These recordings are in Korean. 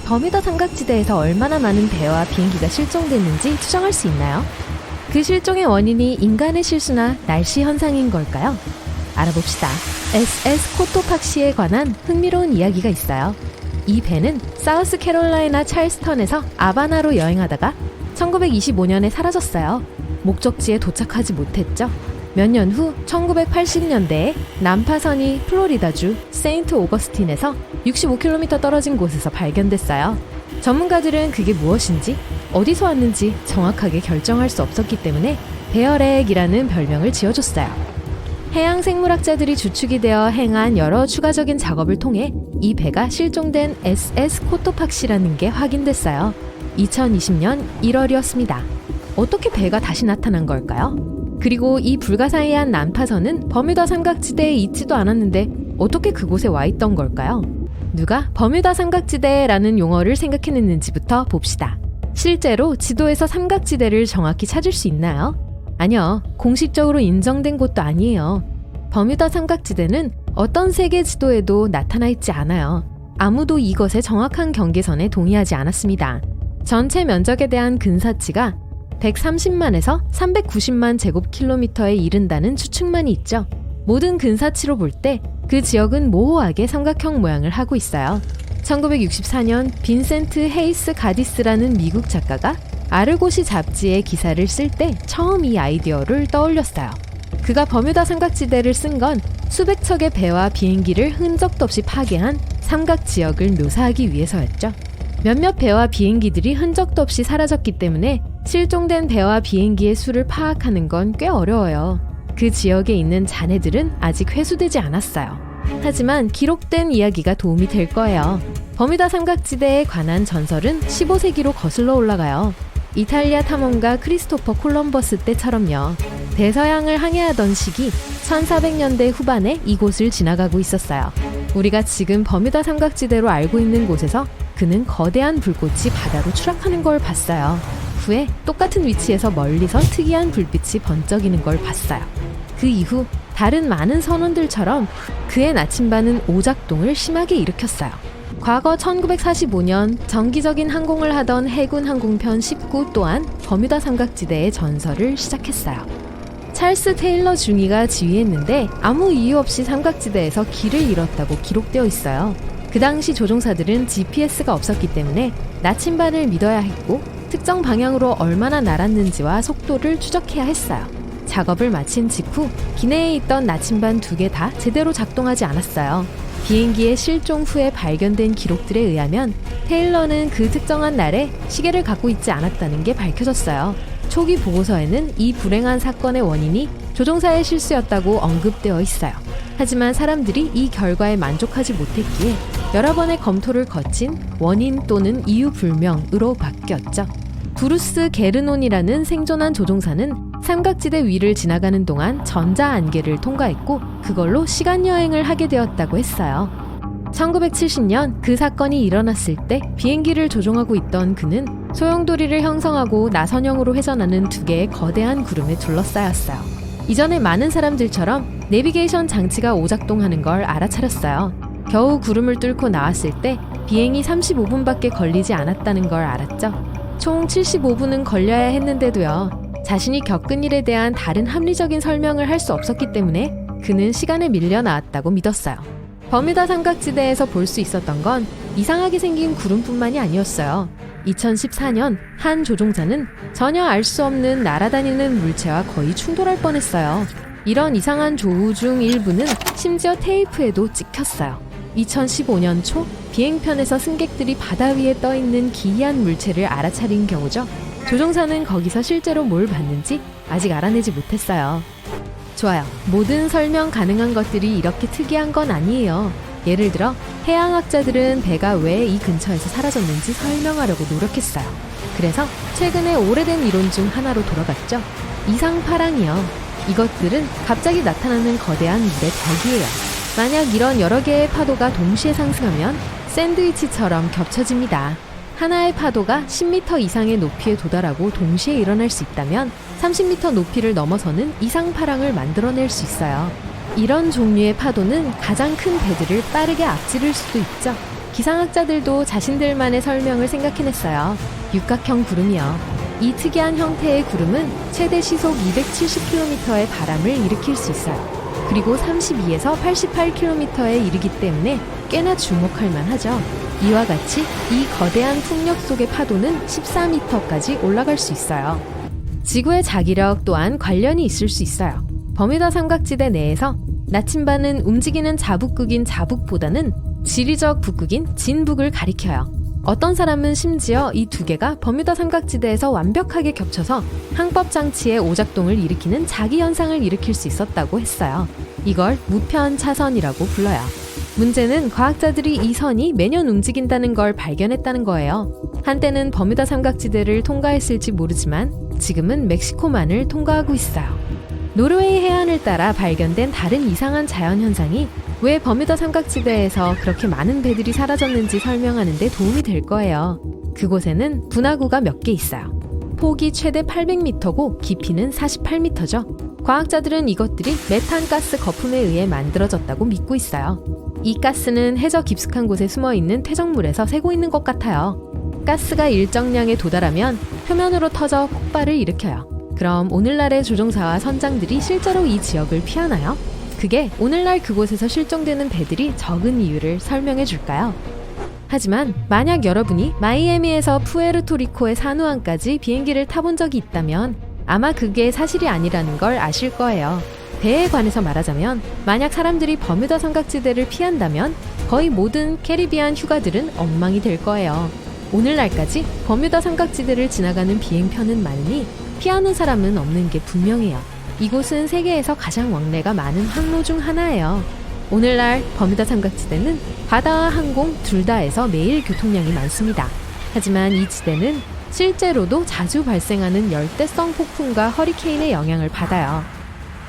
버뮤다 삼각지대에서 얼마나 많은 배와 비행기가 실종됐는지 추정할 수 있나요? 그 실종의 원인이 인간의 실수나 날씨 현상인 걸까요? 알아봅시다. SS 코토팍시에 관한 흥미로운 이야기가 있어요. 이 배는 사우스캐롤라이나 찰스턴에서 아바나로 여행하다가 1925년에 사라졌어요. 목적지에 도착하지 못했죠. 몇 년 후 1980년대에 난파선이 플로리다주 세인트 오거스틴에서 65km 떨어진 곳에서 발견됐어요. 전문가들은 그게 무엇인지 어디서 왔는지 정확하게 결정할 수 없었기 때문에 베어렉이라는 별명을 지어줬어요. 해양 생물학자들이 주축이 되어 행한 여러 추가적인 작업을 통해 이 배가 실종된 SS 코토팍시라는 게 확인됐어요. 2020년 1월이었습니다. 어떻게 배가 다시 나타난 걸까요? 그리고 이 불가사의한 난파선은 버뮤다 삼각지대에 있지도 않았는데 어떻게 그곳에 와 있던 걸까요? 누가 버뮤다 삼각지대라는 용어를 생각해냈는지부터 봅시다. 실제로 지도에서 삼각지대를 정확히 찾을 수 있나요? 아니요, 공식적으로 인정된 곳도 아니에요. 버뮤다 삼각지대는 어떤 세계 지도에도 나타나 있지 않아요. 아무도 이것의 정확한 경계선에 동의하지 않았습니다. 전체 면적에 대한 근사치가 130만에서 390만 제곱킬로미터에 이른다는 추측만이 있죠. 모든 근사치로 볼 때 그 지역은 모호하게 삼각형 모양을 하고 있어요. 1964년 빈센트 헤이스 가디스라는 미국 작가가 아르고시 잡지에 기사를 쓸 때 처음 이 아이디어를 떠올렸어요. 그가 버뮤다 삼각지대를 쓴 건 수백 척의 배와 비행기를 흔적도 없이 파괴한 삼각 지역을 묘사하기 위해서였죠. 몇몇 배와 비행기들이 흔적도 없이 사라졌기 때문에 실종된 배와 비행기의 수를 파악하는 건 꽤 어려워요. 그 지역에 있는 잔해들은 아직 회수되지 않았어요. 하지만 기록된 이야기가 도움이 될 거예요. 버뮤다 삼각지대에 관한 전설은 15세기로 거슬러 올라가요. 이탈리아 탐험가 크리스토퍼 콜럼버스 때처럼요. 대서양을 항해하던 시기 1400년대 후반에 이곳을 지나가고 있었어요. 우리가 지금 버뮤다 삼각지대로 알고 있는 곳에서 그는 거대한 불꽃이 바다로 추락하는 걸 봤어요. 후에 똑같은 위치에서 멀리서 특이한 불빛이 번쩍이는 걸 봤어요. 그 이후 다른 많은 선원들처럼 그의 나침반은 오작동을 심하게 일으켰어요. 과거 1945년 정기적인 항공을 하던 해군 항공편 19 또한 버뮤다 삼각지대의 전설을 시작했어요. 찰스 테일러 중위가 지휘했는데 아무 이유 없이 삼각지대에서 길을 잃었다고 기록되어 있어요. 그 당시 조종사들은 GPS가 없었기 때문에 나침반을 믿어야 했고 특정 방향으로 얼마나 날았는지와 속도를 추적해야 했어요. 작업을 마친 직후 기내에 있던 나침반 2개 다 제대로 작동하지 않았어요. 비행기의 실종 후에 발견된 기록들에 의하면 테일러는 그 특정한 날에 시계를 갖고 있지 않았다는 게 밝혀졌어요. 초기 보고서에는 이 불행한 사건의 원인이 조종사의 실수였다고 언급되어 있어요. 하지만 사람들이 이 결과에 만족하지 못했기에 여러 번의 검토를 거친 원인 또는 이유 불명으로 바뀌었죠. 브루스 게르논이라는 생존한 조종사는 삼각지대 위를 지나가는 동안 전자안개를 통과했고 그걸로 시간여행을 하게 되었다고 했어요. 1970년 그 사건이 일어났을 때 비행기를 조종하고 있던 그는 소용돌이를 형성하고 나선형으로 회전하는 2개의 거대한 구름에 둘러싸였어요. 이전에 많은 사람들처럼 내비게이션 장치가 오작동하는 걸 알아차렸어요. 겨우 구름을 뚫고 나왔을 때 비행이 35분밖에 걸리지 않았다는 걸 알았죠. 총 75분은 걸려야 했는데도요. 자신이 겪은 일에 대한 다른 합리적인 설명을 할 수 없었기 때문에 그는 시간에 밀려 나왔다고 믿었어요. 버뮤다 삼각지대에서 볼 수 있었던 건 이상하게 생긴 구름뿐만이 아니었어요. 2014년 한 조종사는 전혀 알 수 없는 날아다니는 물체와 거의 충돌할 뻔했어요. 이런 이상한 조우 중 일부는 심지어 테이프에도 찍혔어요. 2015년 초 비행편에서 승객들이 바다 위에 떠있는 기이한 물체를 알아차린 경우죠. 조종사는 거기서 실제로 뭘 봤는지 아직 알아내지 못했어요. 좋아요. 모든 설명 가능한 것들이 이렇게 특이한 건 아니에요. 예를 들어 해양학자들은 배가 왜 이 근처에서 사라졌는지 설명하려고 노력했어요. 그래서 최근에 오래된 이론 중 하나로 돌아갔죠. 이상파랑이요. 이것들은 갑자기 나타나는 거대한 물의 벽이에요. 만약 이런 여러 개의 파도가 동시에 상승하면 샌드위치처럼 겹쳐집니다. 하나의 파도가 10m 이상의 높이에 도달하고 동시에 일어날 수 있다면 30m 높이를 넘어서는 이상파랑을 만들어낼 수 있어요. 이런 종류의 파도는 가장 큰 배들을 빠르게 앞지를 수도 있죠. 기상학자들도 자신들만의 설명을 생각해냈어요. 육각형 구름이요. 이 특이한 형태의 구름은 최대 시속 270km의 바람을 일으킬 수 있어요. 그리고 32에서 88km에 이르기 때문에 꽤나 주목할 만하죠. 이와 같이 이 거대한 풍력 속의 파도는 14m까지 올라갈 수 있어요. 지구의 자기력 또한 관련이 있을 수 있어요. 버뮤다 삼각지대 내에서 나침반은 움직이는 자북극인 자북보다는 지리적 북극인 진북을 가리켜요. 어떤 사람은 심지어 이 두 개가 버뮤다 삼각지대에서 완벽하게 겹쳐서 항법 장치의 오작동을 일으키는 자기현상을 일으킬 수 있었다고 했어요. 이걸 무편차선이라고 불러요. 문제는 과학자들이 이 선이 매년 움직인다는 걸 발견했다는 거예요. 한때는 버뮤다 삼각지대를 통과했을지 모르지만 지금은 멕시코만을 통과하고 있어요. 노르웨이 해안을 따라 발견된 다른 이상한 자연현상이 왜 버뮤다 삼각지대에서 그렇게 많은 배들이 사라졌는지 설명하는 데 도움이 될 거예요. 그곳에는 분화구가 몇 개 있어요. 폭이 최대 800m고 깊이는 48m죠. 과학자들은 이것들이 메탄가스 거품에 의해 만들어졌다고 믿고 있어요. 이 가스는 해저 깊숙한 곳에 숨어있는 퇴적물에서 새고 있는 것 같아요. 가스가 일정량에 도달하면 표면으로 터져 폭발을 일으켜요. 그럼 오늘날의 조종사와 선장들이 실제로 이 지역을 피하나요? 그게 오늘날 그곳에서 실종되는 배들이 적은 이유를 설명해 줄까요? 하지만 만약 여러분이 마이애미에서 푸에르토리코의 산호항까지 비행기를 타본 적이 있다면 아마 그게 사실이 아니라는 걸 아실 거예요. 배에 관해서 말하자면 만약 사람들이 버뮤다 삼각지대를 피한다면 거의 모든 캐리비안 휴가들은 엉망이 될 거예요. 오늘날까지 버뮤다 삼각지대를 지나가는 비행편은 많으니 피하는 사람은 없는 게 분명해요. 이곳은 세계에서 가장 왕래가 많은 항로 중 하나예요. 오늘날 버뮤다 삼각지대는 바다와 항공 둘 다에서 매일 교통량이 많습니다. 하지만 이 지대는 실제로도 자주 발생하는 열대성 폭풍과 허리케인의 영향을 받아요.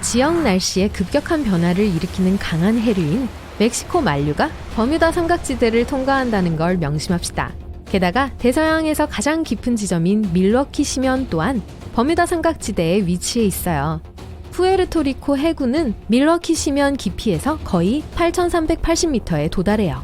지역 날씨의 급격한 변화를 일으키는 강한 해류인 멕시코 만류가 버뮤다 삼각지대를 통과한다는 걸 명심합시다. 게다가 대서양에서 가장 깊은 지점인 밀워키 심연 또한 버뮤다 삼각지대에 위치해 있어요. 푸에르토리코 해구는 밀워키 심연 깊이에서 거의 8,380m에 도달해요.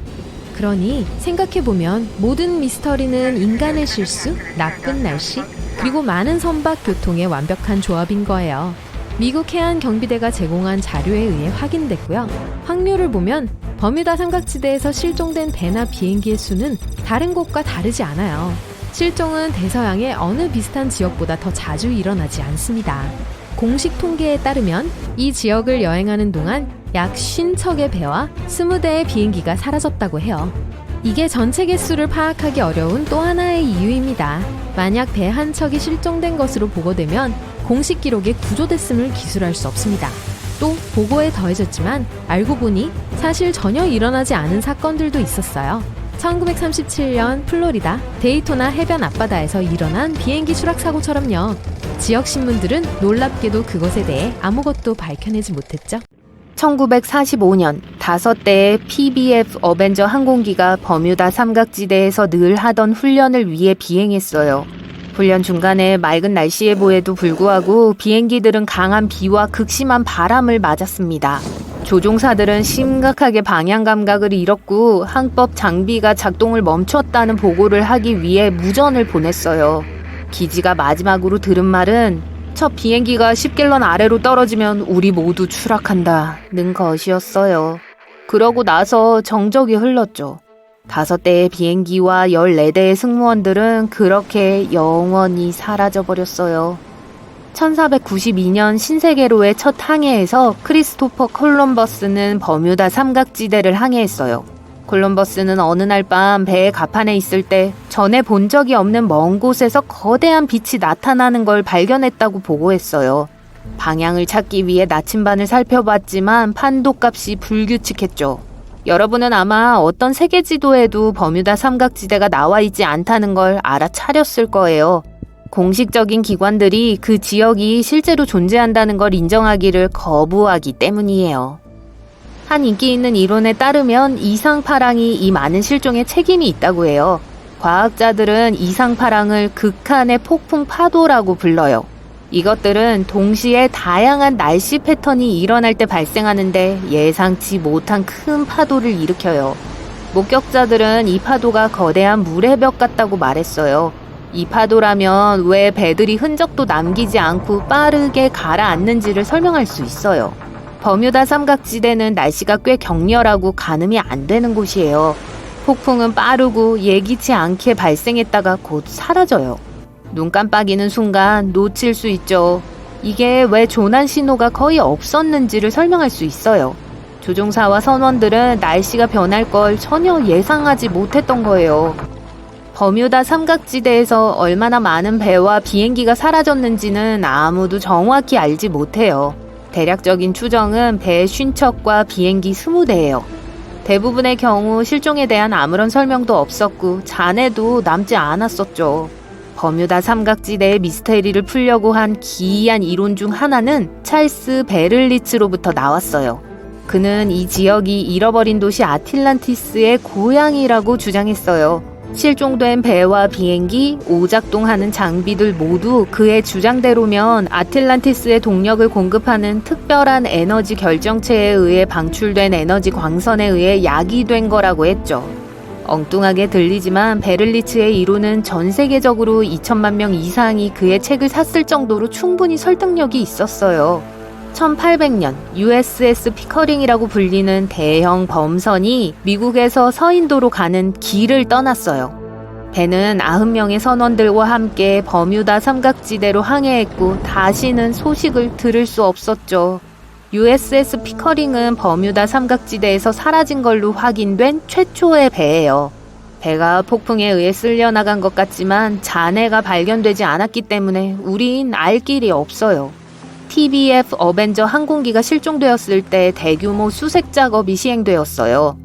그러니 생각해보면 모든 미스터리는 인간의 실수, 나쁜 날씨, 그리고 많은 선박 교통의 완벽한 조합인 거예요. 미국 해안 경비대가 제공한 자료에 의해 확인됐고요. 확률을 보면 버뮤다 삼각지대에서 실종된 배나 비행기의 수는 다른 곳과 다르지 않아요. 실종은 대서양의 어느 비슷한 지역보다 더 자주 일어나지 않습니다. 공식 통계에 따르면 이 지역을 여행하는 동안 약 50척의 배와 20대의 비행기가 사라졌다고 해요. 이게 전체 개수를 파악하기 어려운 또 하나의 이유입니다. 만약 배 한 척이 실종된 것으로 보고되면 공식 기록에 구조됐음을 기술할 수 없습니다. 또 보고에 더해졌지만 알고 보니 사실 전혀 일어나지 않은 사건들도 있었어요. 1937년 플로리다 데이토나 해변 앞바다에서 일어난 비행기 추락 사고처럼요. 지역 신문들은 놀랍게도 그것에 대해 아무것도 밝혀내지 못했죠. 1945년 5대의 PBF 어벤져 항공기가 버뮤다 삼각지대에서 늘 하던 훈련을 위해 비행했어요. 훈련 중간에 맑은 날씨 예보에도 불구하고 비행기들은 강한 비와 극심한 바람을 맞았습니다. 조종사들은 심각하게 방향 감각을 잃었고 항법 장비가 작동을 멈췄다는 보고를 하기 위해 무전을 보냈어요. 기지가 마지막으로 들은 말은 첫 비행기가 10갤런 아래로 떨어지면 우리 모두 추락한다는 것이었어요. 그러고 나서 정적이 흘렀죠. 5대의 비행기와 14대의 승무원들은 그렇게 영원히 사라져버렸어요. 1492년 신세계로의 첫 항해에서 크리스토퍼 콜럼버스는 버뮤다 삼각지대를 항해했어요. 콜럼버스는 어느 날 밤 배의 갑판에 있을 때 전에 본 적이 없는 먼 곳에서 거대한 빛이 나타나는 걸 발견했다고 보고했어요. 방향을 찾기 위해 나침반을 살펴봤지만 판도값이 불규칙했죠. 여러분은 아마 어떤 세계 지도에도 버뮤다 삼각지대가 나와 있지 않다는 걸 알아차렸을 거예요. 공식적인 기관들이 그 지역이 실제로 존재한다는 걸 인정하기를 거부하기 때문이에요. 한 인기 있는 이론에 따르면 이상파랑이 이 많은 실종에 책임이 있다고 해요. 과학자들은 이상파랑을 극한의 폭풍 파도라고 불러요. 이것들은 동시에 다양한 날씨 패턴이 일어날 때 발생하는데 예상치 못한 큰 파도를 일으켜요. 목격자들은 이 파도가 거대한 물의 벽 같다고 말했어요. 이 파도라면 왜 배들이 흔적도 남기지 않고 빠르게 가라앉는지를 설명할 수 있어요. 버뮤다 삼각지대는 날씨가 꽤 격렬하고 가늠이 안 되는 곳이에요. 폭풍은 빠르고 예기치 않게 발생했다가 곧 사라져요. 눈 깜빡이는 순간 놓칠 수 있죠. 이게 왜 조난 신호가 거의 없었는지를 설명할 수 있어요. 조종사와 선원들은 날씨가 변할 걸 전혀 예상하지 못했던 거예요. 버뮤다 삼각지대에서 얼마나 많은 배와 비행기가 사라졌는지는 아무도 정확히 알지 못해요. 대략적인 추정은 배 50척과 비행기 20대예요. 대부분의 경우 실종에 대한 아무런 설명도 없었고 잔해도 남지 않았었죠. 버뮤다 삼각지대의 미스테리를 풀려고 한 기이한 이론 중 하나는 찰스 베를리츠로부터 나왔어요. 그는 이 지역이 잃어버린 도시 아틀란티스의 고향이라고 주장했어요. 실종된 배와 비행기, 오작동하는 장비들 모두 그의 주장대로면 아틀란티스의 동력을 공급하는 특별한 에너지 결정체에 의해 방출된 에너지 광선에 의해 야기된 거라고 했죠. 엉뚱하게 들리지만 베를리츠의 이론은 전 세계적으로 2천만 명 이상이 그의 책을 샀을 정도로 충분히 설득력이 있었어요. 1800년 USS 피커링이라고 불리는 대형 범선이 미국에서 서인도로 가는 길을 떠났어요. 배는 90명의 선원들과 함께 버뮤다 삼각지대로 항해했고 다시는 소식을 들을 수 없었죠. USS 피커링은 버뮤다 삼각지대에서 사라진 걸로 확인된 최초의 배예요. 배가 폭풍에 의해 쓸려나간 것 같지만 잔해가 발견되지 않았기 때문에 우린 알 길이 없어요. PBF 어벤져 항공기가 실종되었을 때 대규모 수색 작업이 시행되었어요.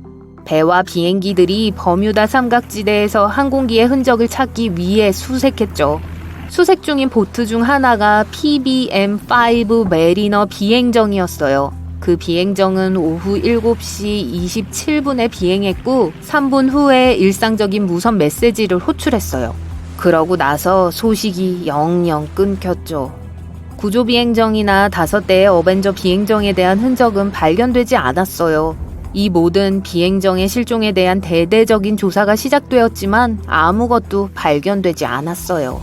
배와 비행기들이 버뮤다 삼각지대에서 항공기의 흔적을 찾기 위해 수색했죠. 수색 중인 보트 중 하나가 PBM-5 메리너 비행정이었어요. 그 비행정은 오후 7시 27분에 비행했고 3분 후에 일상적인 무선 메시지를 호출했어요. 그러고 나서 소식이 영영 끊겼죠. 구조 비행정이나 5대의 어벤져 비행정에 대한 흔적은 발견되지 않았어요. 이 모든 비행정의 실종에 대한 대대적인 조사가 시작되었지만 아무것도 발견되지 않았어요.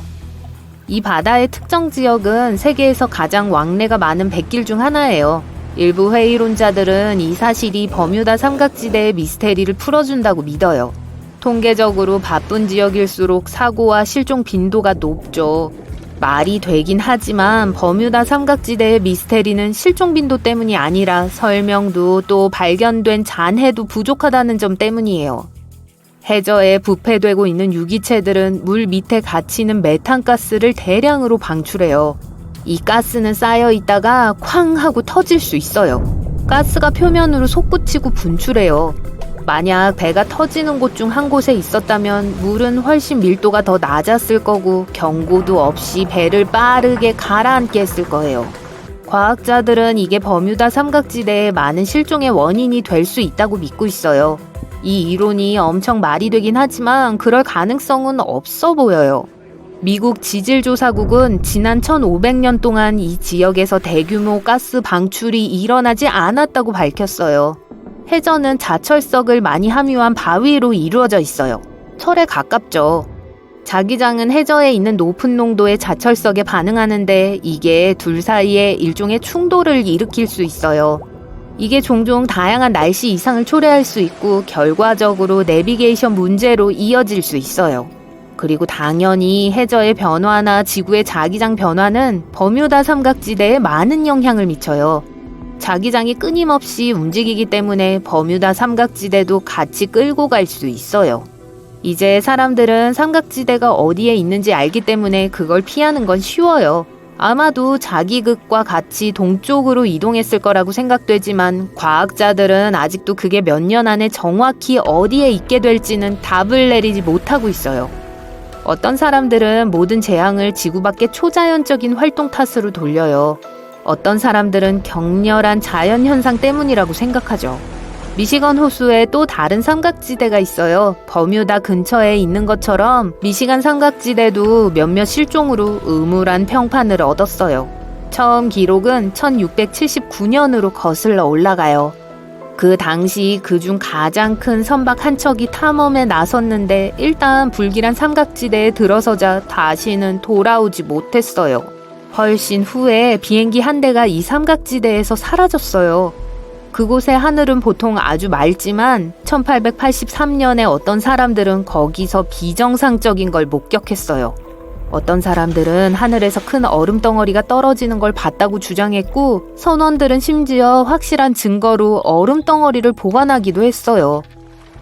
이 바다의 특정 지역은 세계에서 가장 왕래가 많은 백길 중 하나예요. 일부 회의론자들은 이 사실이 버뮤다 삼각지대의 미스테리를 풀어준다고 믿어요. 통계적으로 바쁜 지역일수록 사고와 실종 빈도가 높죠. 말이 되긴 하지만 버뮤다 삼각지대의 미스테리는 실종 빈도 때문이 아니라 설명도 또 발견된 잔해도 부족하다는 점 때문이에요. 해저에 부패되고 있는 유기체들은 물 밑에 갇히는 메탄가스를 대량으로 방출해요. 이 가스는 쌓여 있다가 쾅 하고 터질 수 있어요. 가스가 표면으로 솟구치고 분출해요. 만약 배가 터지는 곳 중 한 곳에 있었다면 물은 훨씬 밀도가 더 낮았을 거고 경고도 없이 배를 빠르게 가라앉게 했을 거예요. 과학자들은 이게 버뮤다 삼각지대의 많은 실종의 원인이 될 수 있다고 믿고 있어요. 이 이론이 엄청 말이 되긴 하지만 그럴 가능성은 없어 보여요. 미국 지질조사국은 지난 1500년 동안 이 지역에서 대규모 가스 방출이 일어나지 않았다고 밝혔어요. 해저는 자철석을 많이 함유한 바위로 이루어져 있어요. 철에 가깝죠. 자기장은 해저에 있는 높은 농도의 자철석에 반응하는데 이게 둘 사이에 일종의 충돌을 일으킬 수 있어요. 이게 종종 다양한 날씨 이상을 초래할 수 있고 결과적으로 내비게이션 문제로 이어질 수 있어요. 그리고 당연히 해저의 변화나 지구의 자기장 변화는 버뮤다 삼각지대에 많은 영향을 미쳐요. 자기장이 끊임없이 움직이기 때문에 버뮤다 삼각지대도 같이 끌고 갈 수 있어요. 이제 사람들은 삼각지대가 어디에 있는지 알기 때문에 그걸 피하는 건 쉬워요. 아마도 자기 극과 같이 동쪽으로 이동했을 거라고 생각되지만 과학자들은 아직도 그게 몇 년 안에 정확히 어디에 있게 될지는 답을 내리지 못하고 있어요. 어떤 사람들은 모든 재앙을 지구 밖의 초자연적인 활동 탓으로 돌려요. 어떤 사람들은 격렬한 자연현상 때문이라고 생각하죠. 미시건 호수에 또 다른 삼각지대가 있어요. 버뮤다 근처에 있는 것처럼 미시간 삼각지대도 몇몇 실종으로 음울한 평판을 얻었어요. 처음 기록은 1679년으로 거슬러 올라가요. 그 당시 그중 가장 큰 선박 한 척이 탐험에 나섰는데 일단 불길한 삼각지대에 들어서자 다시는 돌아오지 못했어요. 훨씬 후에 비행기 한 대가 이 삼각지대에서 사라졌어요. 그곳의 하늘은 보통 아주 맑지만 1883년에 어떤 사람들은 거기서 비정상적인 걸 목격했어요. 어떤 사람들은 하늘에서 큰 얼음 덩어리가 떨어지는 걸 봤다고 주장했고, 선원들은 심지어 확실한 증거로 얼음 덩어리를 보관하기도 했어요.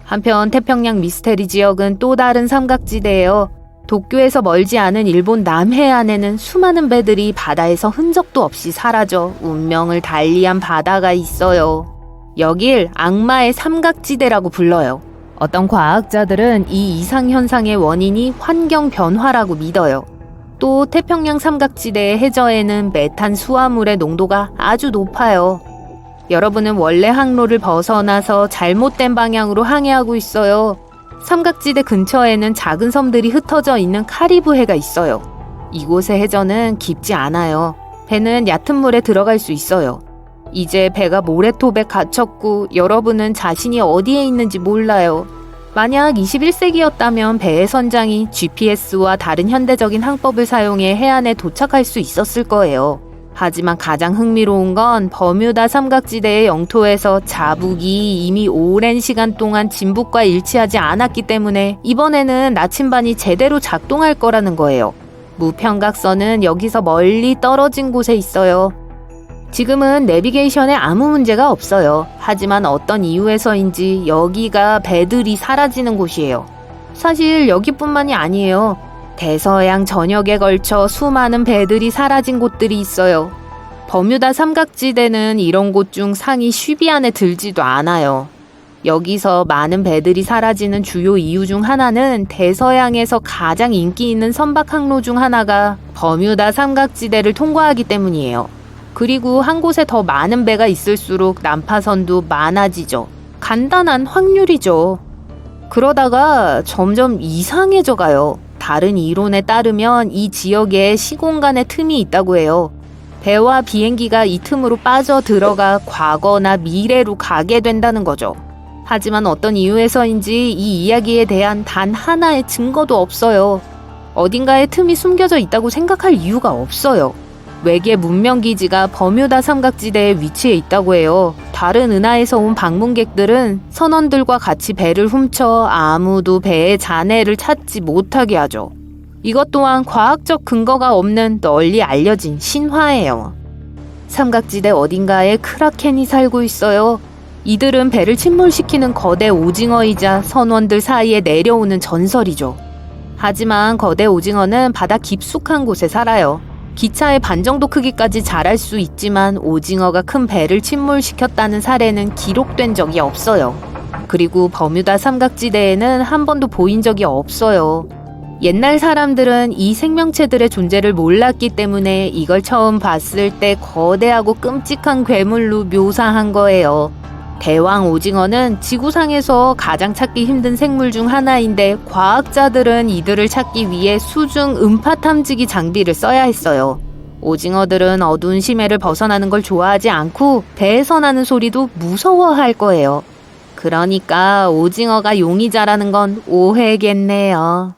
한편 태평양 미스테리 지역은 또 다른 삼각지대예요. 도쿄에서 멀지 않은 일본 남해안에는 수많은 배들이 바다에서 흔적도 없이 사라져 운명을 달리한 바다가 있어요. 여길 악마의 삼각지대라고 불러요. 어떤 과학자들은 이 이상현상의 원인이 환경 변화라고 믿어요. 또 태평양 삼각지대의 해저에는 메탄 수화물의 농도가 아주 높아요. 여러분은 원래 항로를 벗어나서 잘못된 방향으로 항해하고 있어요. 삼각지대 근처에는 작은 섬들이 흩어져 있는 카리브해가 있어요. 이곳의 해저는 깊지 않아요. 배는 얕은 물에 들어갈 수 있어요. 이제 배가 모래톱에 갇혔고 여러분은 자신이 어디에 있는지 몰라요. 만약 21세기였다면 배의 선장이 GPS와 다른 현대적인 항법을 사용해 해안에 도착할 수 있었을 거예요. 하지만 가장 흥미로운 건 버뮤다 삼각지대의 영토에서 자북이 이미 오랜 시간 동안 진북과 일치하지 않았기 때문에 이번에는 나침반이 제대로 작동할 거라는 거예요. 무평각선은 여기서 멀리 떨어진 곳에 있어요. 지금은 내비게이션에 아무 문제가 없어요. 하지만 어떤 이유에서인지 여기가 배들이 사라지는 곳이에요. 사실 여기뿐만이 아니에요. 대서양 전역에 걸쳐 수많은 배들이 사라진 곳들이 있어요. 버뮤다 삼각지대는 이런 곳 중 상위 10위 안에 들지도 않아요. 여기서 많은 배들이 사라지는 주요 이유 중 하나는 대서양에서 가장 인기 있는 선박 항로 중 하나가 버뮤다 삼각지대를 통과하기 때문이에요. 그리고 한 곳에 더 많은 배가 있을수록 난파선도 많아지죠. 간단한 확률이죠. 그러다가 점점 이상해져 가요. 다른 이론에 따르면 이 지역에 시공간의 틈이 있다고 해요. 배와 비행기가 이 틈으로 빠져 들어가 과거나 미래로 가게 된다는 거죠. 하지만 어떤 이유에서인지 이 이야기에 대한 단 하나의 증거도 없어요. 어딘가에 틈이 숨겨져 있다고 생각할 이유가 없어요. 외계 문명기지가 버뮤다 삼각지대에 위치해 있다고 해요. 다른 은하에서 온 방문객들은 선원들과 같이 배를 훔쳐 아무도 배의 잔해를 찾지 못하게 하죠. 이것 또한 과학적 근거가 없는 널리 알려진 신화예요. 삼각지대 어딘가에 크라켄이 살고 있어요. 이들은 배를 침몰시키는 거대 오징어이자 선원들 사이에 내려오는 전설이죠. 하지만 거대 오징어는 바다 깊숙한 곳에 살아요. 기차의 반 정도 크기까지 자랄 수 있지만 오징어가 큰 배를 침몰시켰다는 사례는 기록된 적이 없어요. 그리고 버뮤다 삼각지대에는 한 번도 보인 적이 없어요. 옛날 사람들은 이 생명체들의 존재를 몰랐기 때문에 이걸 처음 봤을 때 거대하고 끔찍한 괴물로 묘사한 거예요. 대왕 오징어는 지구상에서 가장 찾기 힘든 생물 중 하나인데 과학자들은 이들을 찾기 위해 수중 음파 탐지기 장비를 써야 했어요. 오징어들은 어두운 심해를 벗어나는 걸 좋아하지 않고 배에서 나는 소리도 무서워할 거예요. 그러니까 오징어가 용의자라는 건 오해겠네요.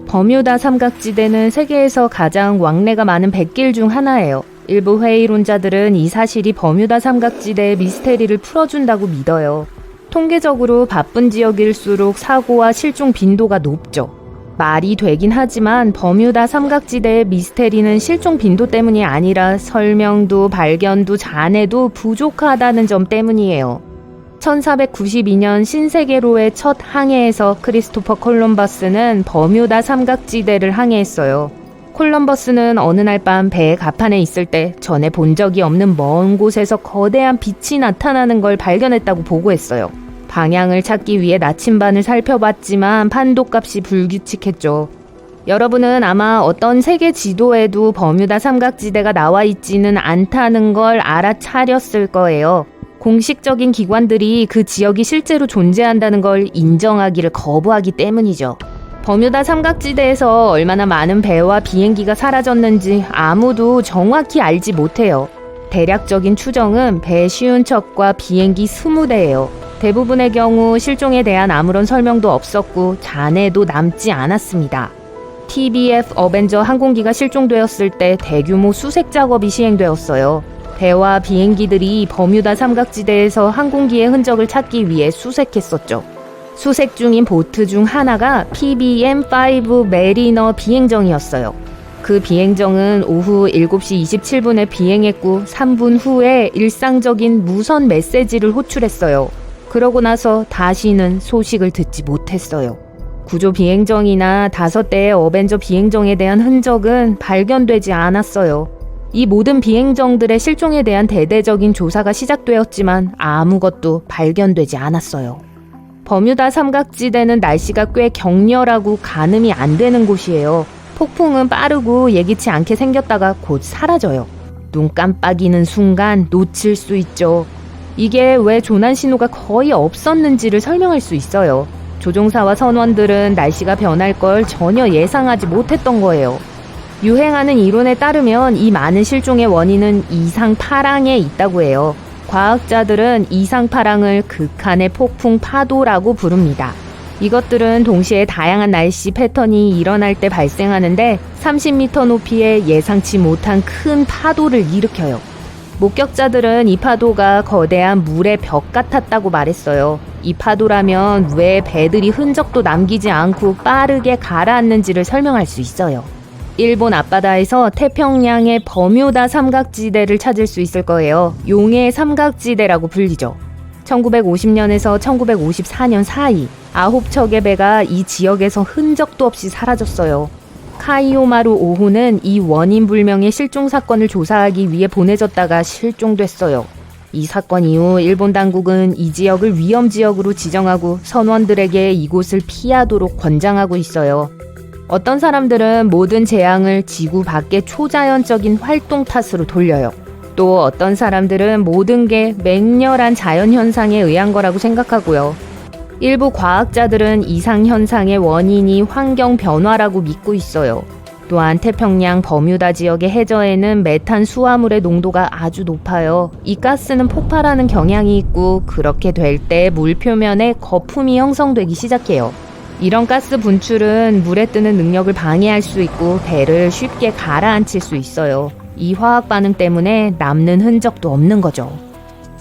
버뮤다 삼각지대는 세계에서 가장 왕래가 많은 백길 중 하나예요. 일부 회의론자들은 이 사실이 버뮤다 삼각지대의 미스테리를 풀어준다고 믿어요. 통계적으로 바쁜 지역일수록 사고와 실종 빈도가 높죠. 말이 되긴 하지만 버뮤다 삼각지대의 미스테리는 실종 빈도 때문이 아니라 설명도 발견도 잔해도 부족하다는 점 때문이에요. 1492년 신세계로의 첫 항해에서 크리스토퍼 콜럼버스는 버뮤다 삼각지대를 항해했어요. 콜럼버스는 어느 날 밤 배의 갑판에 있을 때 전에 본 적이 없는 먼 곳에서 거대한 빛이 나타나는 걸 발견했다고 보고했어요. 방향을 찾기 위해 나침반을 살펴봤지만 판도값이 불규칙했죠. 여러분은 아마 어떤 세계 지도에도 버뮤다 삼각지대가 나와 있지는 않다는 걸 알아차렸을 거예요. 공식적인 기관들이 그 지역이 실제로 존재한다는 걸 인정하기를 거부하기 때문이죠. 버뮤다 삼각지대에서 얼마나 많은 배와 비행기가 사라졌는지 아무도 정확히 알지 못해요. 대략적인 추정은 배 쉬운 척과 비행기 20대예요. 대부분의 경우 실종에 대한 아무런 설명도 없었고 잔해도 남지 않았습니다. PBF 어벤져 항공기가 실종되었을 때 대규모 수색 작업이 시행되었어요. 배와 비행기들이 버뮤다 삼각지대에서 항공기의 흔적을 찾기 위해 수색했었죠. 수색 중인 보트 중 하나가 PBM-5 메리너 비행정이었어요. 그 비행정은 오후 7시 27분에 비행했고 3분 후에 일상적인 무선 메시지를 호출했어요. 그러고 나서 다시는 소식을 듣지 못했어요. 구조 비행정이나 5대의 어벤져 비행정에 대한 흔적은 발견되지 않았어요. 이 모든 비행정들의 실종에 대한 대대적인 조사가 시작되었지만 아무것도 발견되지 않았어요. 버뮤다 삼각지대는 날씨가 꽤 격렬하고 가늠이 안 되는 곳이에요. 폭풍은 빠르고 예기치 않게 생겼다가 곧 사라져요. 눈 깜빡이는 순간 놓칠 수 있죠. 이게 왜 조난 신호가 거의 없었는지를 설명할 수 있어요. 조종사와 선원들은 날씨가 변할 걸 전혀 예상하지 못했던 거예요. 유행하는 이론에 따르면 이 많은 실종의 원인은 이상파랑에 있다고 해요. 과학자들은 이상파랑을 극한의 폭풍 파도라고 부릅니다. 이것들은 동시에 다양한 날씨 패턴이 일어날 때 발생하는데 30m 높이의 예상치 못한 큰 파도를 일으켜요. 목격자들은 이 파도가 거대한 물의 벽 같았다고 말했어요. 이 파도라면 왜 배들이 흔적도 남기지 않고 빠르게 가라앉는지를 설명할 수 있어요. 일본 앞바다에서 태평양의 버뮤다 삼각지대를 찾을 수 있을 거예요. 용의 삼각지대라고 불리죠. 1950년에서 1954년 사이 9척의 배가 이 지역에서 흔적도 없이 사라졌어요. 카이오마루 5호는 이 원인 불명의 실종 사건을 조사하기 위해 보내졌다가 실종됐어요. 이 사건 이후 일본 당국은 이 지역을 위험 지역으로 지정하고 선원들에게 이곳을 피하도록 권장하고 있어요. 어떤 사람들은 모든 재앙을 지구 밖의 초자연적인 활동 탓으로 돌려요. 또 어떤 사람들은 모든 게 맹렬한 자연현상에 의한 거라고 생각하고요. 일부 과학자들은 이상현상의 원인이 환경 변화라고 믿고 있어요. 또한 태평양 버뮤다 지역의 해저에는 메탄 수화물의 농도가 아주 높아요. 이 가스는 폭발하는 경향이 있고 그렇게 될 때 물 표면에 거품이 형성되기 시작해요. 이런 가스 분출은 물에 뜨는 능력을 방해할 수 있고 배를 쉽게 가라앉힐 수 있어요. 이 화학 반응 때문에 남는 흔적도 없는 거죠.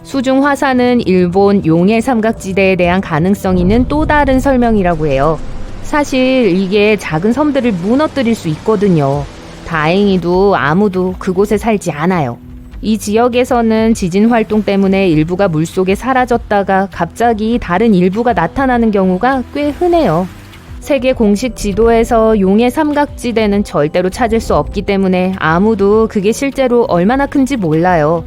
수중 화산은 일본 용해 삼각지대에 대한 가능성 있는 또 다른 설명이라고 해요. 사실 이게 작은 섬들을 무너뜨릴 수 있거든요. 다행히도 아무도 그곳에 살지 않아요. 이 지역에서는 지진 활동 때문에 일부가 물속에 사라졌다가 갑자기 다른 일부가 나타나는 경우가 꽤 흔해요. 세계 공식 지도에서 용해 삼각지대는 절대로 찾을 수 없기 때문에 아무도 그게 실제로 얼마나 큰지 몰라요.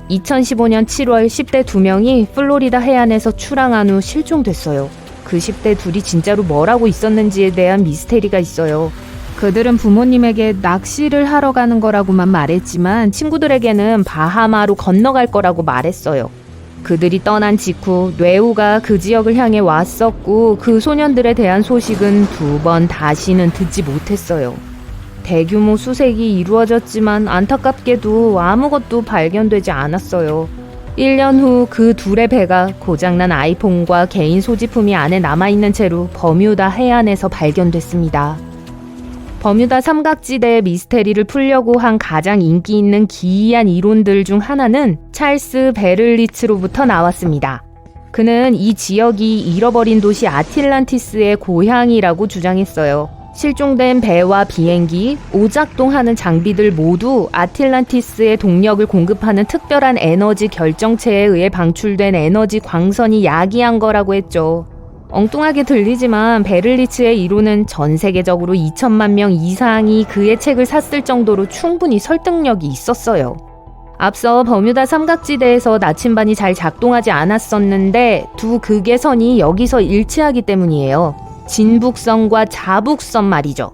2015년 7월 10대 2명이 플로리다 해안에서 출항한 후 실종됐어요. 그 10대 둘이 진짜로 뭘 하고 있었는지에 대한 미스테리가 있어요. 그들은 부모님에게 낚시를 하러 가는 거라고만 말했지만 친구들에게는 바하마로 건너갈 거라고 말했어요. 그들이 떠난 직후 뇌우가 그 지역을 향해 왔었고 그 소년들에 대한 소식은 2번 다시는 듣지 못했어요. 대규모 수색이 이루어졌지만 안타깝게도 아무것도 발견되지 않았어요. 1년 후 그 둘의 배가 고장난 아이폰과 개인 소지품이 안에 남아있는 채로 버뮤다 해안에서 발견됐습니다. 버뮤다 삼각지대의 미스테리를 풀려고 한 가장 인기 있는 기이한 이론들 중 하나는 찰스 베를리츠로부터 나왔습니다. 그는 이 지역이 잃어버린 도시 아틀란티스의 고향이라고 주장했어요. 실종된 배와 비행기, 오작동하는 장비들 모두 아틀란티스의 동력을 공급하는 특별한 에너지 결정체에 의해 방출된 에너지 광선이 야기한 거라고 했죠. 엉뚱하게 들리지만 베를리츠의 이론은 전 세계적으로 2천만 명 이상이 그의 책을 샀을 정도로 충분히 설득력이 있었어요. 앞서 버뮤다 삼각지대에서 나침반이 잘 작동하지 않았었는데 두 극의 선이 여기서 일치하기 때문이에요. 진북선과 자북선 말이죠.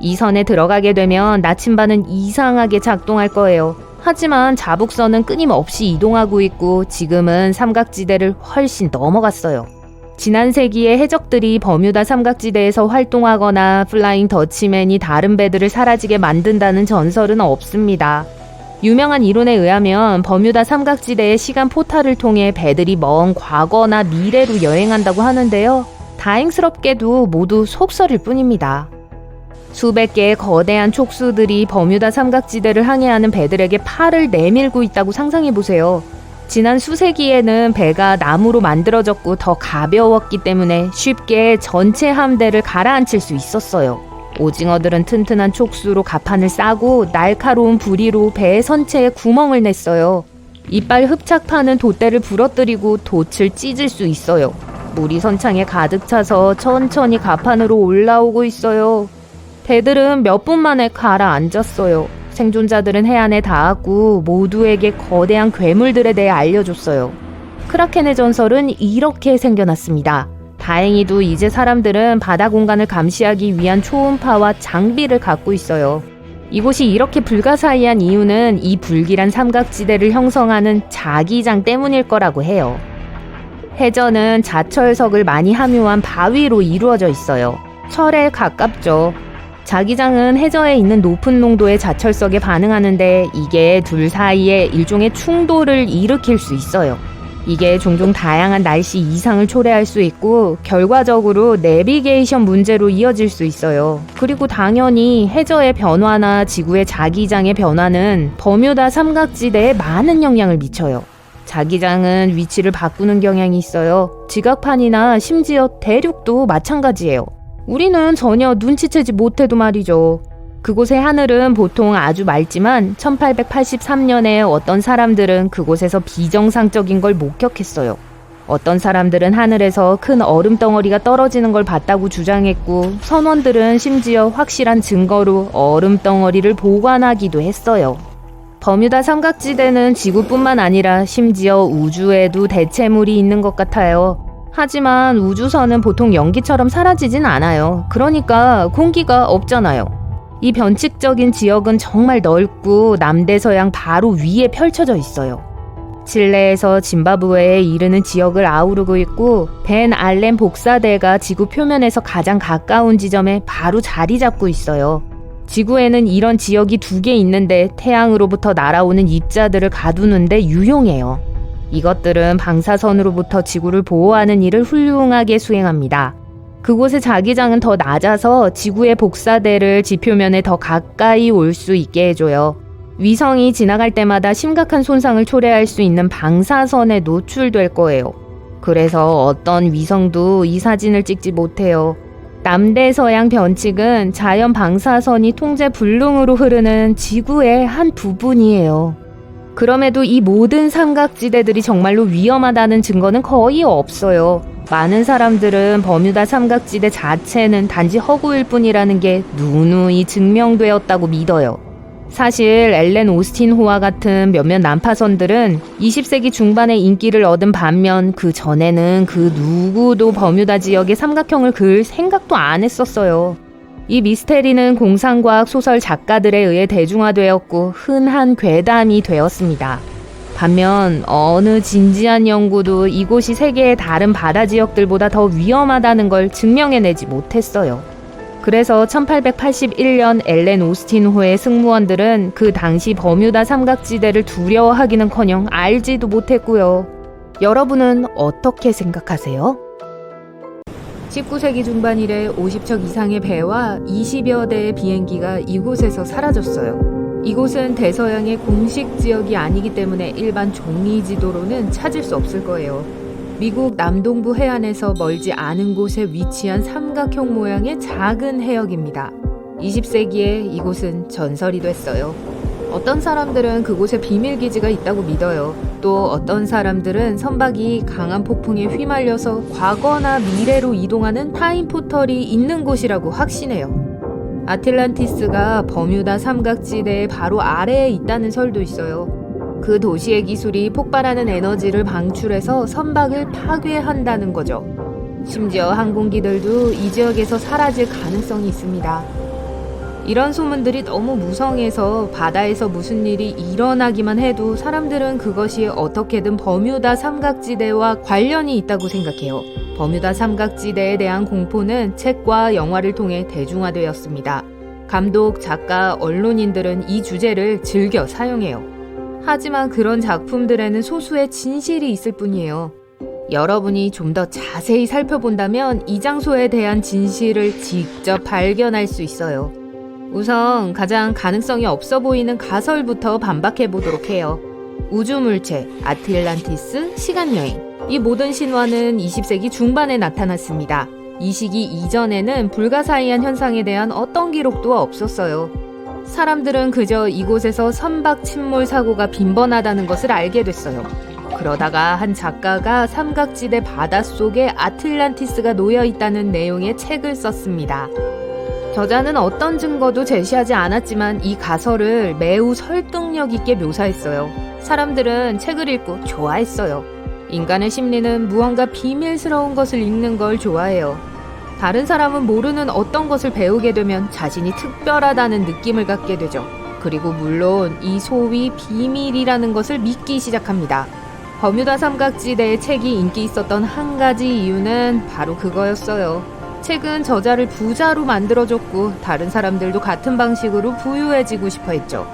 이 선에 들어가게 되면 나침반은 이상하게 작동할 거예요. 하지만 자북선은 끊임없이 이동하고 있고 지금은 삼각지대를 훨씬 넘어갔어요. 지난 세기에 해적들이 버뮤다 삼각지대에서 활동하거나 플라잉 더치맨이 다른 배들을 사라지게 만든다는 전설은 없습니다. 유명한 이론에 의하면 버뮤다 삼각지대의 시간 포탈을 통해 배들이 먼 과거나 미래로 여행한다고 하는데요. 다행스럽게도 모두 속설일 뿐입니다. 수백 개의 거대한 촉수들이 버뮤다 삼각지대를 항해하는 배들에게 팔을 내밀고 있다고 상상해보세요. 지난 수세기에는 배가 나무로 만들어졌고 더 가벼웠기 때문에 쉽게 전체 함대를 가라앉힐 수 있었어요. 오징어들은 튼튼한 촉수로 갑판을 싸고 날카로운 부리로 배의 선체에 구멍을 냈어요. 이빨 흡착파는 돛대를 부러뜨리고 돛을 찢을 수 있어요. 물이 선창에 가득 차서 천천히 갑판으로 올라오고 있어요. 배들은 몇 분 만에 가라앉았어요. 생존자들은 해안에 닿았고 모두에게 거대한 괴물들에 대해 알려줬어요. 크라켄의 전설은 이렇게 생겨났습니다. 다행히도 이제 사람들은 바다 공간을 감시하기 위한 초음파와 장비를 갖고 있어요. 이곳이 이렇게 불가사의한 이유는 이 불길한 삼각지대를 형성하는 자기장 때문일 거라고 해요. 해저는 자철석을 많이 함유한 바위로 이루어져 있어요. 철에 가깝죠. 자기장은 해저에 있는 높은 농도의 자철석에 반응하는데 이게 둘 사이에 일종의 충돌을 일으킬 수 있어요. 이게 종종 다양한 날씨 이상을 초래할 수 있고 결과적으로 내비게이션 문제로 이어질 수 있어요. 그리고 당연히 해저의 변화나 지구의 자기장의 변화는 버뮤다 삼각지대에 많은 영향을 미쳐요. 자기장은 위치를 바꾸는 경향이 있어요. 지각판이나 심지어 대륙도 마찬가지예요. 우리는 전혀 눈치채지 못해도 말이죠. 그곳의 하늘은 보통 아주 맑지만 1883년에 어떤 사람들은 그곳에서 비정상적인 걸 목격했어요. 어떤 사람들은 하늘에서 큰 얼음 덩어리가 떨어지는 걸 봤다고 주장했고 선원들은 심지어 확실한 증거로 얼음 덩어리를 보관하기도 했어요. 버뮤다 삼각지대는 지구뿐만 아니라 심지어 우주에도 대체물이 있는 것 같아요. 하지만 우주선은 보통 연기처럼 사라지진 않아요. 그러니까 공기가 없잖아요. 이 변칙적인 지역은 정말 넓고 남대서양 바로 위에 펼쳐져 있어요. 칠레에서 짐바브웨에 이르는 지역을 아우르고 있고 벤 알렌 복사대가 지구 표면에서 가장 가까운 지점에 바로 자리 잡고 있어요. 지구에는 이런 지역이 2개 있는데 태양으로부터 날아오는 입자들을 가두는데 유용해요. 이것들은 방사선으로부터 지구를 보호하는 일을 훌륭하게 수행합니다. 그곳의 자기장은 더 낮아서 지구의 복사대를 지표면에 더 가까이 올 수 있게 해줘요. 위성이 지나갈 때마다 심각한 손상을 초래할 수 있는 방사선에 노출될 거예요. 그래서 어떤 위성도 이 사진을 찍지 못해요. 남대서양 변칙은 자연 방사선이 통제 불능으로 흐르는 지구의 한 부분이에요. 그럼에도 이 모든 삼각지대들이 정말로 위험하다는 증거는 거의 없어요. 많은 사람들은 버뮤다 삼각지대 자체는 단지 허구일 뿐이라는 게 누누이 증명되었다고 믿어요. 사실 엘렌 오스틴호와 같은 몇몇 난파선들은 20세기 중반에 인기를 얻은 반면 그 전에는 그 누구도 버뮤다 지역의 삼각형을 그을 생각도 안 했었어요. 이 미스테리는 공상과학 소설 작가들에 의해 대중화되었고 흔한 괴담이 되었습니다. 반면 어느 진지한 연구도 이곳이 세계의 다른 바다 지역들보다 더 위험하다는 걸 증명해내지 못했어요. 그래서 1881년 엘렌 오스틴호의 승무원들은 그 당시 버뮤다 삼각지대를 두려워하기는커녕 알지도 못했고요. 여러분은 어떻게 생각하세요? 19세기 중반 이래 50척 이상의 배와 20여 대의 비행기가 이곳에서 사라졌어요. 이곳은 대서양의 공식 지역이 아니기 때문에 일반 종이 지도로는 찾을 수 없을 거예요. 미국 남동부 해안에서 멀지 않은 곳에 위치한 삼각형 모양의 작은 해역입니다. 20세기에 이곳은 전설이 됐어요. 어떤 사람들은 그곳에 비밀기지가 있다고 믿어요. 또 어떤 사람들은 선박이 강한 폭풍에 휘말려서 과거나 미래로 이동하는 타임포털이 있는 곳이라고 확신해요. 아틀란티스가 버뮤다 삼각지대의 바로 아래에 있다는 설도 있어요. 그 도시의 기술이 폭발하는 에너지를 방출해서 선박을 파괴한다는 거죠. 심지어 항공기들도 이 지역에서 사라질 가능성이 있습니다. 이런 소문들이 너무 무성해서 바다에서 무슨 일이 일어나기만 해도 사람들은 그것이 어떻게든 버뮤다 삼각지대와 관련이 있다고 생각해요. 버뮤다 삼각지대에 대한 공포는 책과 영화를 통해 대중화되었습니다. 감독, 작가, 언론인들은 이 주제를 즐겨 사용해요. 하지만 그런 작품들에는 소수의 진실이 있을 뿐이에요. 여러분이 좀 더 자세히 살펴본다면 이 장소에 대한 진실을 직접 발견할 수 있어요. 우선 가장 가능성이 없어 보이는 가설부터 반박해 보도록 해요. 우주물체, 아틀란티스, 시간여행. 이 모든 신화는 20세기 중반에 나타났습니다. 이 시기 이전에는 불가사의한 현상에 대한 어떤 기록도 없었어요. 사람들은 그저 이곳에서 선박 침몰 사고가 빈번하다는 것을 알게 됐어요. 그러다가 한 작가가 삼각지대 바닷속에 아틀란티스가 놓여 있다는 내용의 책을 썼습니다. 저자는 어떤 증거도 제시하지 않았지만 이 가설을 매우 설득력 있게 묘사했어요. 사람들은 책을 읽고 좋아했어요. 인간의 심리는 무언가 비밀스러운 것을 읽는 걸 좋아해요. 다른 사람은 모르는 어떤 것을 배우게 되면 자신이 특별하다는 느낌을 갖게 되죠. 그리고 물론 이 소위 비밀이라는 것을 믿기 시작합니다. 버뮤다 삼각지대의 책이 인기 있었던 한 가지 이유는 바로 그거였어요. 책은 저자를 부자로 만들어줬고 다른 사람들도 같은 방식으로 부유해지고 싶어 했죠.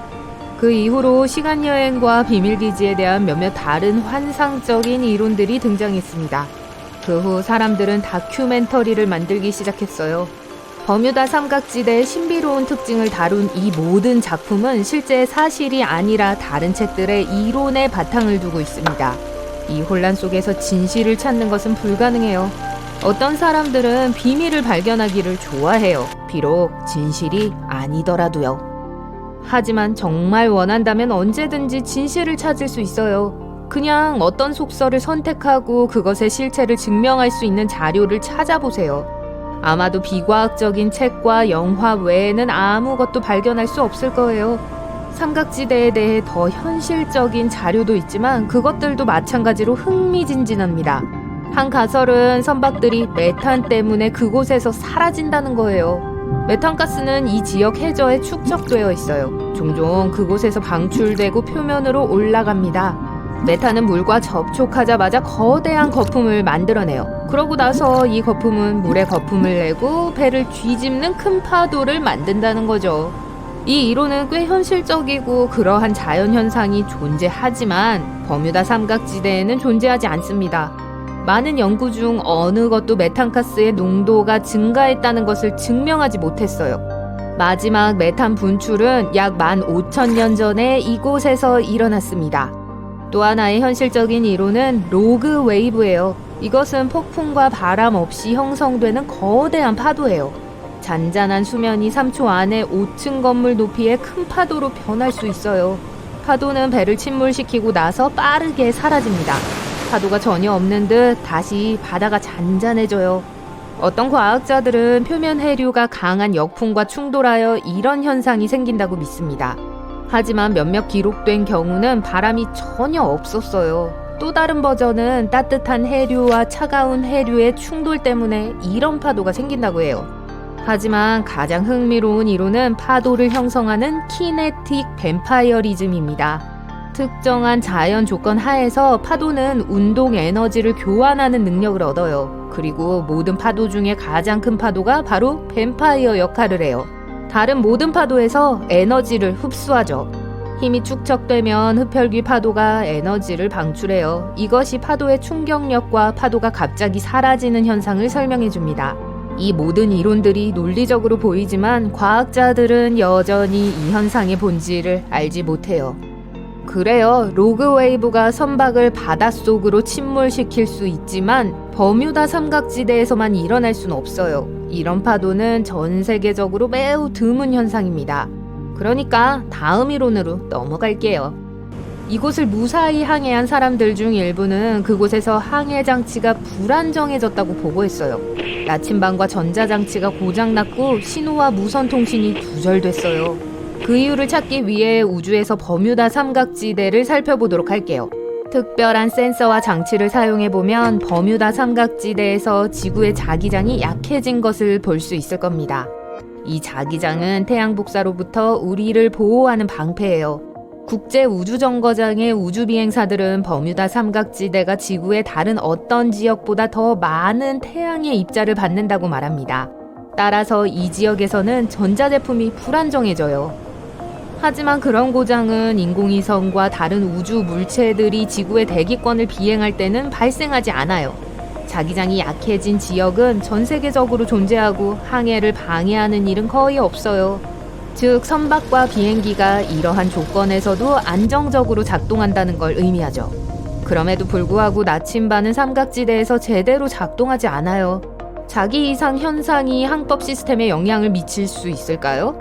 그 이후로 시간여행과 비밀기지에 대한 몇몇 다른 환상적인 이론들이 등장했습니다. 그 후 사람들은 다큐멘터리를 만들기 시작했어요. 버뮤다 삼각지대의 신비로운 특징을 다룬 이 모든 작품은 실제 사실이 아니라 다른 책들의 이론에 바탕을 두고 있습니다. 이 혼란 속에서 진실을 찾는 것은 불가능해요. 어떤 사람들은 비밀을 발견하기를 좋아해요. 비록 진실이 아니더라도요. 하지만 정말 원한다면 언제든지 진실을 찾을 수 있어요. 그냥 어떤 속설을 선택하고 그것의 실체를 증명할 수 있는 자료를 찾아보세요. 아마도 비과학적인 책과 영화 외에는 아무것도 발견할 수 없을 거예요. 삼각지대에 대해 더 현실적인 자료도 있지만 그것들도 마찬가지로 흥미진진합니다. 한 가설은 선박들이 메탄 때문에 그곳에서 사라진다는 거예요. 메탄가스는 이 지역 해저에 축적되어 있어요. 종종 그곳에서 방출되고 표면으로 올라갑니다. 메탄은 물과 접촉하자마자 거대한 거품을 만들어내요. 그러고 나서 이 거품은 물에 거품을 내고 배를 뒤집는 큰 파도를 만든다는 거죠. 이 이론은 꽤 현실적이고 그러한 자연현상이 존재하지만 버뮤다 삼각지대에는 존재하지 않습니다. 많은 연구 중 어느 것도 메탄가스의 농도가 증가했다는 것을 증명하지 못했어요. 마지막 메탄 분출은 약 15,000년 전에 이곳에서 일어났습니다. 또 하나의 현실적인 이론은 로그 웨이브예요. 이것은 폭풍과 바람 없이 형성되는 거대한 파도예요. 잔잔한 수면이 3초 안에 5층 건물 높이의 큰 파도로 변할 수 있어요. 파도는 배를 침몰시키고 나서 빠르게 사라집니다. 파도가 전혀 없는 듯 다시 바다가 잔잔해져요. 어떤 과학자들은 표면 해류가 강한 역풍과 충돌하여 이런 현상이 생긴다고 믿습니다. 하지만 몇몇 기록된 경우는 바람이 전혀 없었어요. 또 다른 버전은 따뜻한 해류와 차가운 해류의 충돌 때문에 이런 파도가 생긴다고 해요. 하지만 가장 흥미로운 이론은 파도를 형성하는 키네틱 뱀파이어리즘입니다. 특정한 자연 조건 하에서 파도는 운동 에너지를 교환하는 능력을 얻어요. 그리고 모든 파도 중에 가장 큰 파도가 바로 뱀파이어 역할을 해요. 다른 모든 파도에서 에너지를 흡수하죠. 힘이 축적되면 흡혈귀 파도가 에너지를 방출해요. 이것이 파도의 충격력과 파도가 갑자기 사라지는 현상을 설명해 줍니다. 이 모든 이론들이 논리적으로 보이지만 과학자들은 여전히 이 현상의 본질을 알지 못해요. 그래요. 로그웨이브가 선박을 바닷속으로 침몰시킬 수 있지만 버뮤다 삼각지대에서만 일어날 수는 없어요. 이런 파도는 전 세계적으로 매우 드문 현상입니다. 그러니까 다음 이론으로 넘어갈게요. 이곳을 무사히 항해한 사람들 중 일부는 그곳에서 항해 장치가 불안정해졌다고 보고했어요. 나침반과 전자장치가 고장났고 신호와 무선 통신이 두절됐어요. 그 이유를 찾기 위해 우주에서 버뮤다 삼각지대를 살펴보도록 할게요. 특별한 센서와 장치를 사용해보면 버뮤다 삼각지대에서 지구의 자기장이 약해진 것을 볼 수 있을 겁니다. 이 자기장은 태양 복사로부터 우리를 보호하는 방패예요. 국제우주정거장의 우주비행사들은 버뮤다 삼각지대가 지구의 다른 어떤 지역보다 더 많은 태양의 입자를 받는다고 말합니다. 따라서 이 지역에서는 전자제품이 불안정해져요. 하지만 그런 고장은 인공위성과 다른 우주 물체들이 지구의 대기권을 비행할 때는 발생하지 않아요. 자기장이 약해진 지역은 전 세계적으로 존재하고 항해를 방해하는 일은 거의 없어요. 즉, 선박과 비행기가 이러한 조건에서도 안정적으로 작동한다는 걸 의미하죠. 그럼에도 불구하고 나침반은 삼각지대에서 제대로 작동하지 않아요. 자기 이상 현상이 항법 시스템에 영향을 미칠 수 있을까요?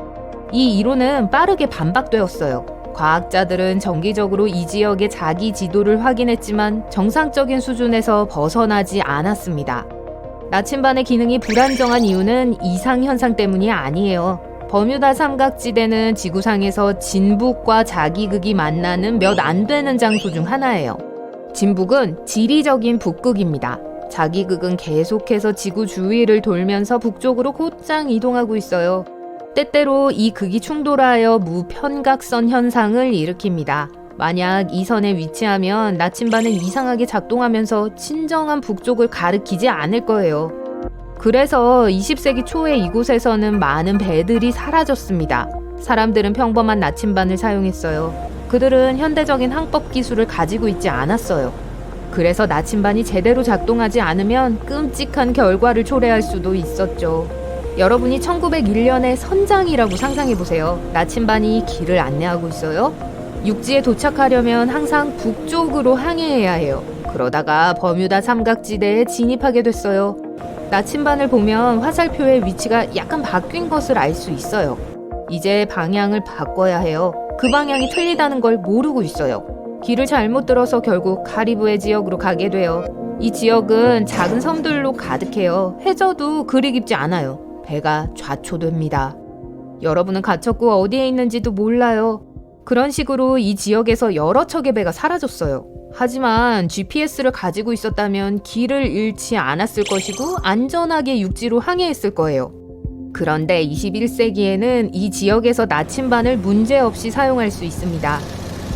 이 이론은 빠르게 반박되었어요. 과학자들은 정기적으로 이 지역의 자기 지도를 확인했지만 정상적인 수준에서 벗어나지 않았습니다. 나침반의 기능이 불안정한 이유는 이상 현상 때문이 아니에요. 버뮤다 삼각지대는 지구상에서 진북과 자기극이 만나는 몇 안 되는 장소 중 하나예요. 진북은 지리적인 북극입니다. 자기극은 계속해서 지구 주위를 돌면서 북쪽으로 곧장 이동하고 있어요. 때때로 이 극이 충돌하여 무편각선 현상을 일으킵니다. 만약 이 선에 위치하면 나침반은 이상하게 작동하면서 친정한 북쪽을 가리키지 않을 거예요. 그래서 20세기 초에 이곳에서는 많은 배들이 사라졌습니다. 사람들은 평범한 나침반을 사용했어요. 그들은 현대적인 항법 기술을 가지고 있지 않았어요. 그래서 나침반이 제대로 작동하지 않으면 끔찍한 결과를 초래할 수도 있었죠. 여러분이 1901년의 선장이라고 상상해보세요. 나침반이 길을 안내하고 있어요. 육지에 도착하려면 항상 북쪽으로 항해해야 해요. 그러다가 버뮤다 삼각지대에 진입하게 됐어요. 나침반을 보면 화살표의 위치가 약간 바뀐 것을 알 수 있어요. 이제 방향을 바꿔야 해요. 그 방향이 틀리다는 걸 모르고 있어요. 길을 잘못 들어서 결국 카리브해 지역으로 가게 돼요. 이 지역은 작은 섬들로 가득해요. 해저도 그리 깊지 않아요. 배가 좌초됩니다. 여러분은 갇혔고 어디에 있는지도 몰라요. 그런 식으로 이 지역에서 여러 척의 배가 사라졌어요. 하지만 GPS를 가지고 있었다면 길을 잃지 않았을 것이고 안전하게 육지로 항해했을 거예요. 그런데 21세기에는 이 지역에서 나침반을 문제없이 사용할 수 있습니다.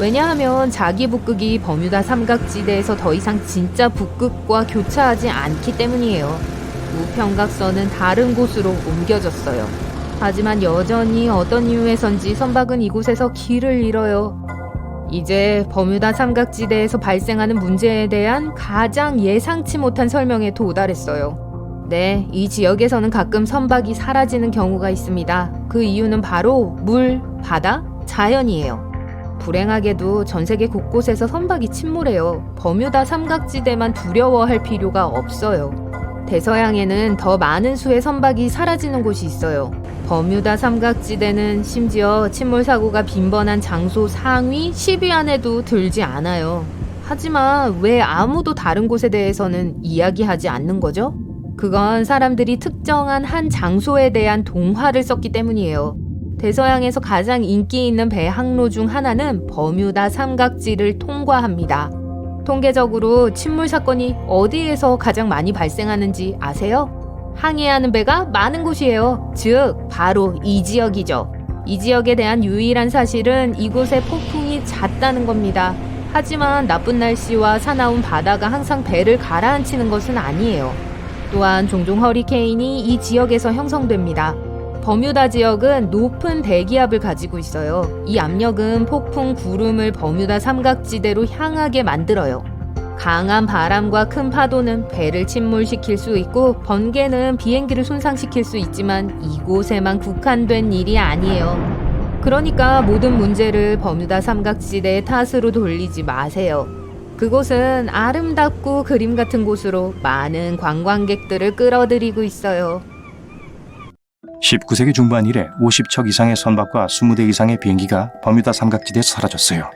왜냐하면 자기 북극이 버뮤다 삼각지대에서 더 이상 진짜 북극과 교차하지 않기 때문이에요. 무평각선은 다른 곳으로 옮겨졌어요. 하지만 여전히 어떤 이유에선지 선박은 이곳에서 길을 잃어요. 이제 버뮤다 삼각지대에서 발생하는 문제에 대한 가장 예상치 못한 설명에 도달했어요. 네, 이 지역에서는 가끔 선박이 사라지는 경우가 있습니다. 그 이유는 바로 물, 바다, 자연이에요. 불행하게도 전 세계 곳곳에서 선박이 침몰해요. 버뮤다 삼각지대만 두려워할 필요가 없어요. 대서양에는 더 많은 수의 선박이 사라지는 곳이 있어요. 버뮤다 삼각지대는 심지어 침몰 사고가 빈번한 장소 상위 10위 안에도 들지 않아요. 하지만 왜 아무도 다른 곳에 대해서는 이야기하지 않는 거죠? 그건 사람들이 특정한 한 장소에 대한 동화를 썼기 때문이에요. 대서양에서 가장 인기 있는 배 항로 중 하나는 버뮤다 삼각지를 통과합니다. 통계적으로 침몰 사건이 어디에서 가장 많이 발생하는지 아세요? 항해하는 배가 많은 곳이에요. 즉, 바로 이 지역이죠. 이 지역에 대한 유일한 사실은 이곳에 폭풍이 잦다는 겁니다. 하지만 나쁜 날씨와 사나운 바다가 항상 배를 가라앉히는 것은 아니에요. 또한 종종 허리케인이 이 지역에서 형성됩니다. 버뮤다 지역은 높은 대기압을 가지고 있어요. 이 압력은 폭풍 구름을 버뮤다 삼각지대로 향하게 만들어요. 강한 바람과 큰 파도는 배를 침몰시킬 수 있고 번개는 비행기를 손상시킬 수 있지만 이곳에만 국한된 일이 아니에요. 그러니까 모든 문제를 버뮤다 삼각지대의 탓으로 돌리지 마세요. 그곳은 아름답고 그림 같은 곳으로 많은 관광객들을 끌어들이고 있어요. 19세기 중반 이래 50척 이상의 선박과 20대 이상의 비행기가 버뮤다 삼각지대에서 사라졌어요.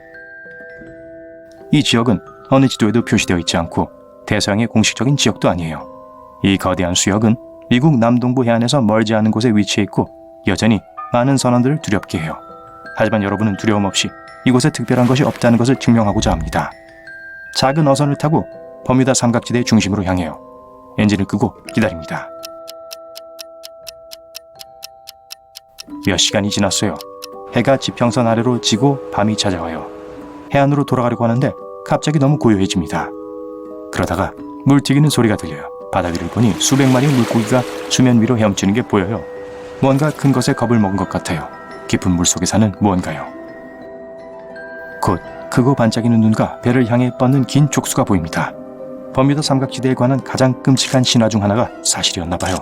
이 지역은 어느 지도에도 표시되어 있지 않고 대서양의 공식적인 지역도 아니에요. 이 거대한 수역은 미국 남동부 해안에서 멀지 않은 곳에 위치해 있고 여전히 많은 선원들을 두렵게 해요. 하지만 여러분은 두려움 없이 이곳에 특별한 것이 없다는 것을 증명하고자 합니다. 작은 어선을 타고 버뮤다 삼각지대의 중심으로 향해요. 엔진을 끄고 기다립니다. 몇 시간이 지났어요. 해가 지평선 아래로 지고 밤이 찾아와요. 해안으로 돌아가려고 하는데 갑자기 너무 고요해집니다. 그러다가 물 튀기는 소리가 들려요. 바다 위를 보니 수백 마리의 물고기가 수면 위로 헤엄치는 게 보여요. 뭔가 큰 것에 겁을 먹은 것 같아요. 깊은 물속에 사는 무언가요. 곧 크고 반짝이는 눈과 배를 향해 뻗는 긴 족수가 보입니다. 버뮤다 삼각지대에 관한 가장 끔찍한 신화 중 하나가 사실이었나 봐요.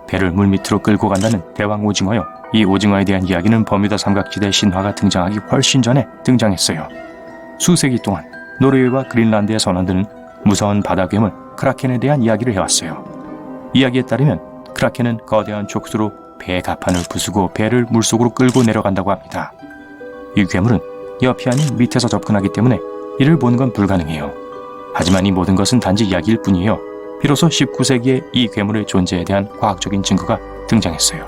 배를 물밑으로 끌고 간다는 대왕 오징어요. 이 오징어에 대한 이야기는 버뮤다 삼각지대 신화가 등장하기 훨씬 전에 등장했어요. 수세기 동안 노르웨이와 그린란드에 선원들은 무서운 바다 괴물 크라켄에 대한 이야기를 해왔어요. 이야기에 따르면 크라켄은 거대한 족수로 배 가판을 부수고 배를 물속으로 끌고 내려간다고 합니다. 이 괴물은 옆이 아닌 밑에서 접근하기 때문에 이를 보는 건 불가능해요. 하지만 이 모든 것은 단지 이야기일 뿐이에요. 비로소 19세기에 이 괴물의 존재에 대한 과학적인 증거가 등장했어요.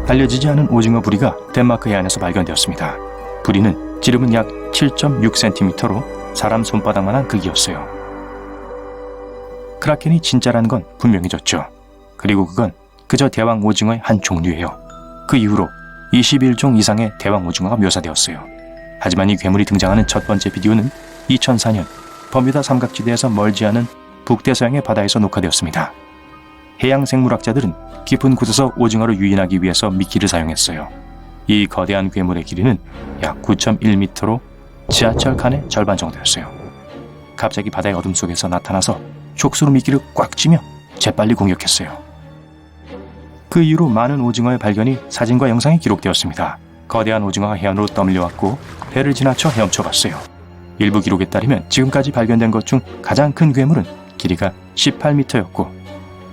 알려지지 않은 오징어 부리가 덴마크 해안에서 발견되었습니다. 부리는 지름은 약 7.6cm로 사람 손바닥만한 크기였어요. 크라켄이 진짜라는 건 분명해졌죠. 그리고 그건 그저 대왕 오징어의 한 종류예요. 그 이후로 21종 이상의 대왕 오징어가 묘사되었어요. 하지만 이 괴물이 등장하는 첫 번째 비디오는 2004년 버뮤다 삼각지대에서 멀지 않은 북대서양의 바다에서 녹화되었습니다. 해양 생물학자들은 깊은 곳에서 오징어를 유인하기 위해서 미끼를 사용했어요. 이 거대한 괴물의 길이는 약 9.1m로 지하철 칸의 절반 정도였어요. 갑자기 바다의 어둠 속에서 나타나서 족수로 미끼를 꽉 쥐며 재빨리 공격했어요. 그 이후로 많은 오징어의 발견이 사진과 영상에 기록되었습니다. 거대한 오징어가 해안으로 떠밀려왔고 배를 지나쳐 헤엄쳐갔어요. 일부 기록에 따르면 지금까지 발견된 것 중 가장 큰 괴물은 길이가 18m였고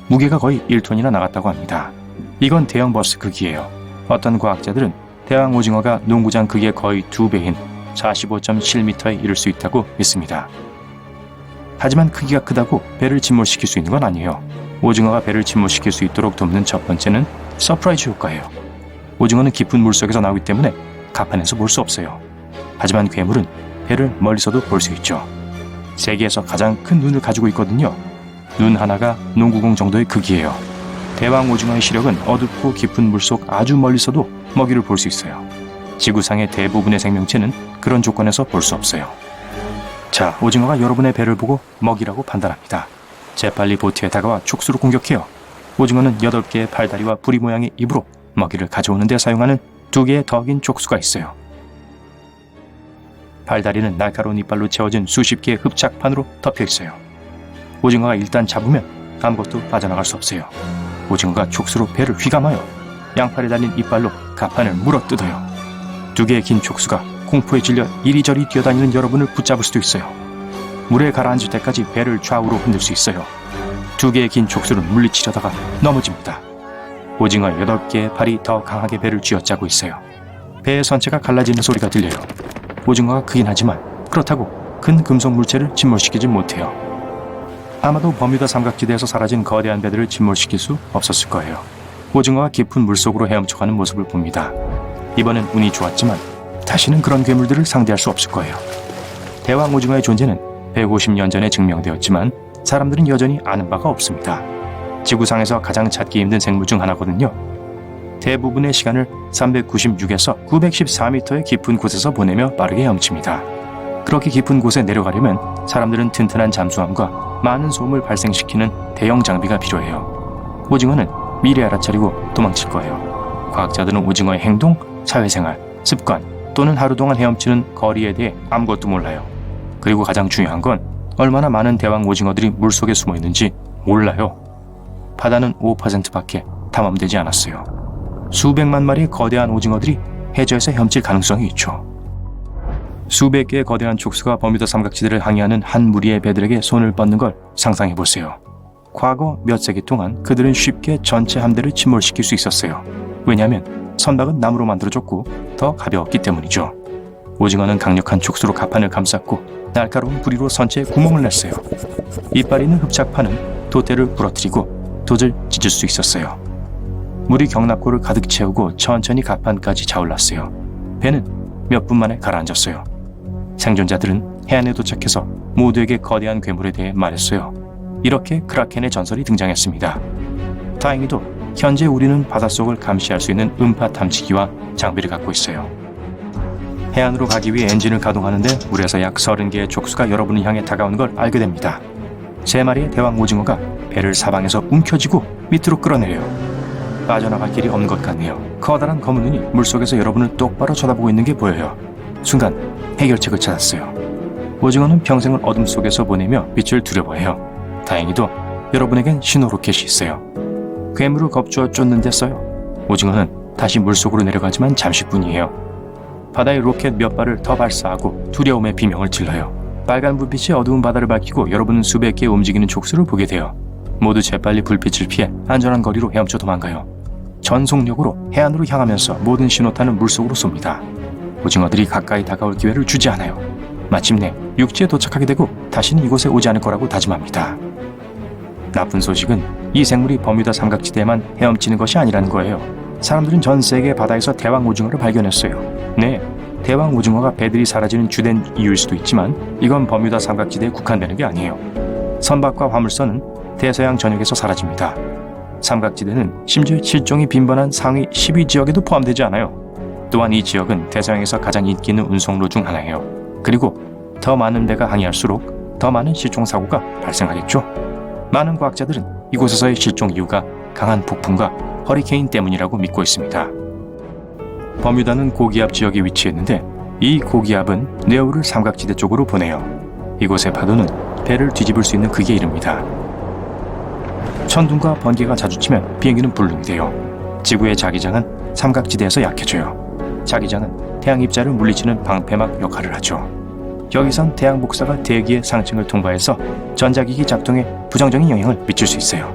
무게가 거의 1톤이나 나갔다고 합니다. 이건 대형 버스 크기예요. 어떤 과학자들은 대왕 오징어가 농구장 크기의 거의 2배인 45.7m에 이를 수 있다고 믿습니다. 하지만 크기가 크다고 배를 침몰시킬 수 있는 건 아니에요. 오징어가 배를 침몰시킬 수 있도록 돕는 첫 번째는 서프라이즈 효과예요. 오징어는 깊은 물속에서 나오기 때문에 가판에서 볼 수 없어요. 하지만 괴물은 배를 멀리서도 볼 수 있죠. 세계에서 가장 큰 눈을 가지고 있거든요. 눈 하나가 농구공 정도의 크기예요. 대왕 오징어의 시력은 어둡고 깊은 물속 아주 멀리서도 먹이를 볼 수 있어요. 지구상의 대부분의 생명체는 그런 조건에서 볼 수 없어요. 자, 오징어가 여러분의 배를 보고 먹이라고 판단합니다. 재빨리 보트에 다가와 촉수로 공격해요. 오징어는 8개의 팔다리와 부리 모양의 입으로 먹이를 가져오는 데 사용하는 2개의 더 긴 촉수가 있어요. 팔다리는 날카로운 이빨로 채워진 수십 개의 흡착판으로 덮여 있어요. 오징어가 일단 잡으면 아무것도 빠져나갈 수 없어요. 오징어가 촉수로 배를 휘감아요. 양팔에 달린 이빨로 가판을 물어뜯어요. 2개의 긴 촉수가 공포에 질려 이리저리 뛰어다니는 여러분을 붙잡을 수도 있어요. 물에 가라앉을 때까지 배를 좌우로 흔들 수 있어요. 2개의 긴 촉수를 물리치려다가 넘어집니다. 오징어 8개의 팔이 더 강하게 배를 쥐어짜고 있어요. 배의 선체가 갈라지는 소리가 들려요. 오징어가 크긴 하지만 그렇다고 큰 금속 물체를 침몰시키지 못해요. 아마도 버뮤다 삼각지대에서 사라진 거대한 배들을 침몰시킬 수 없었을 거예요. 오징어가 깊은 물속으로 헤엄쳐가는 모습을 봅니다. 이번엔 운이 좋았지만 다시는 그런 괴물들을 상대할 수 없을 거예요. 대왕 오징어의 존재는 150년 전에 증명되었지만 사람들은 여전히 아는 바가 없습니다. 지구상에서 가장 찾기 힘든 생물 중 하나거든요. 대부분의 시간을 396에서 914m의 깊은 곳에서 보내며 빠르게 헤엄칩니다. 그렇게 깊은 곳에 내려가려면 사람들은 튼튼한 잠수함과 많은 소음을 발생시키는 대형 장비가 필요해요. 오징어는 미리 알아차리고 도망칠 거예요. 과학자들은 오징어의 행동, 사회생활, 습관 또는 하루 동안 헤엄치는 거리에 대해 아무것도 몰라요. 그리고 가장 중요한 건 얼마나 많은 대왕 오징어들이 물속에 숨어 있는지 몰라요. 바다는 5%밖에 탐험되지 않았어요. 수백만 마리의 거대한 오징어들이 해저에서 헤엄칠 가능성이 있죠. 수백 개의 거대한 촉수가 버뮤다 삼각지대를 항해하는 한 무리의 배들에게 손을 뻗는 걸 상상해보세요. 과거 몇 세기 동안 그들은 쉽게 전체 함대를 침몰시킬 수 있었어요. 왜냐하면 선박은 나무로 만들어졌고 더 가벼웠기 때문이죠. 오징어는 강력한 촉수로 가판을 감쌌고 날카로운 부리로 선체에 구멍을 냈어요. 이빨 있는 흡착판은 돛대를 부러뜨리고 돛을 찢을 수 있었어요. 물이 경납고를 가득 채우고 천천히 가판까지 자올랐어요. 배는 몇 분 만에 가라앉았어요. 생존자들은 해안에 도착해서 모두에게 거대한 괴물에 대해 말했어요. 이렇게 크라켄의 전설이 등장했습니다. 다행히도 현재 우리는 바닷속을 감시할 수 있는 음파 탐지기와 장비를 갖고 있어요. 해안으로 가기 위해 엔진을 가동하는데 물에서 약 30개의 촉수가 여러분을 향해 다가오는 걸 알게 됩니다. 3마리의 대왕 오징어가 배를 사방에서 움켜쥐고 밑으로 끌어내려요. 빠져나갈 길이 없는 것 같네요. 커다란 검은 눈이 물속에서 여러분을 똑바로 쳐다보고 있는 게 보여요. 순간 해결책을 찾았어요. 오징어는 평생을 어둠 속에서 보내며 빛을 두려워해요. 다행히도 여러분에겐 신호 로켓이 있어요. 괴물을 겁주어 쫓는 데 써요. 오징어는 다시 물속으로 내려가지만 잠시뿐이에요. 바다에 로켓 몇 발을 더 발사하고 두려움의 비명을 질러요. 빨간 불빛이 어두운 바다를 밝히고 여러분은 수백 개의 움직이는 촉수를 보게 돼요. 모두 재빨리 불빛을 피해 안전한 거리로 헤엄쳐 도망가요. 전속력으로 해안으로 향하면서 모든 신호탄을 물속으로 쏩니다. 오징어들이 가까이 다가올 기회를 주지 않아요. 마침내 육지에 도착하게 되고 다시는 이곳에 오지 않을 거라고 다짐합니다. 나쁜 소식은 이 생물이 버뮤다 삼각지대에만 헤엄치는 것이 아니라는 거예요. 사람들은 전 세계 바다에서 대왕 오징어를 발견했어요. 네, 대왕 오징어가 배들이 사라지는 주된 이유일 수도 있지만 이건 버뮤다 삼각지대에 국한되는 게 아니에요. 선박과 화물선은 대서양 전역에서 사라집니다. 삼각지대는 심지어 실종이 빈번한 상위 10위 지역에도 포함되지 않아요. 또한 이 지역은 대서양에서 가장 인기 있는 운송로 중 하나예요. 그리고 더 많은 배가 항해할수록 더 많은 실종 사고가 발생하겠죠. 많은 과학자들은 이곳에서의 실종 이유가 강한 폭풍과 허리케인 때문이라고 믿고 있습니다. 버뮤다는 고기압 지역에 위치했는데 이 고기압은 뇌우를 삼각지대 쪽으로 보내요. 이곳의 파도는 배를 뒤집을 수 있는 극에 이릅니다. 천둥과 번개가 자주 치면 비행기는 불능이 돼요. 지구의 자기장은 삼각지대에서 약해져요. 자기장은 태양 입자를 물리치는 방패막 역할을 하죠. 여기선 태양 복사가 대기의 상층을 통과해서 전자기기 작동에 부정적인 영향을 미칠 수 있어요.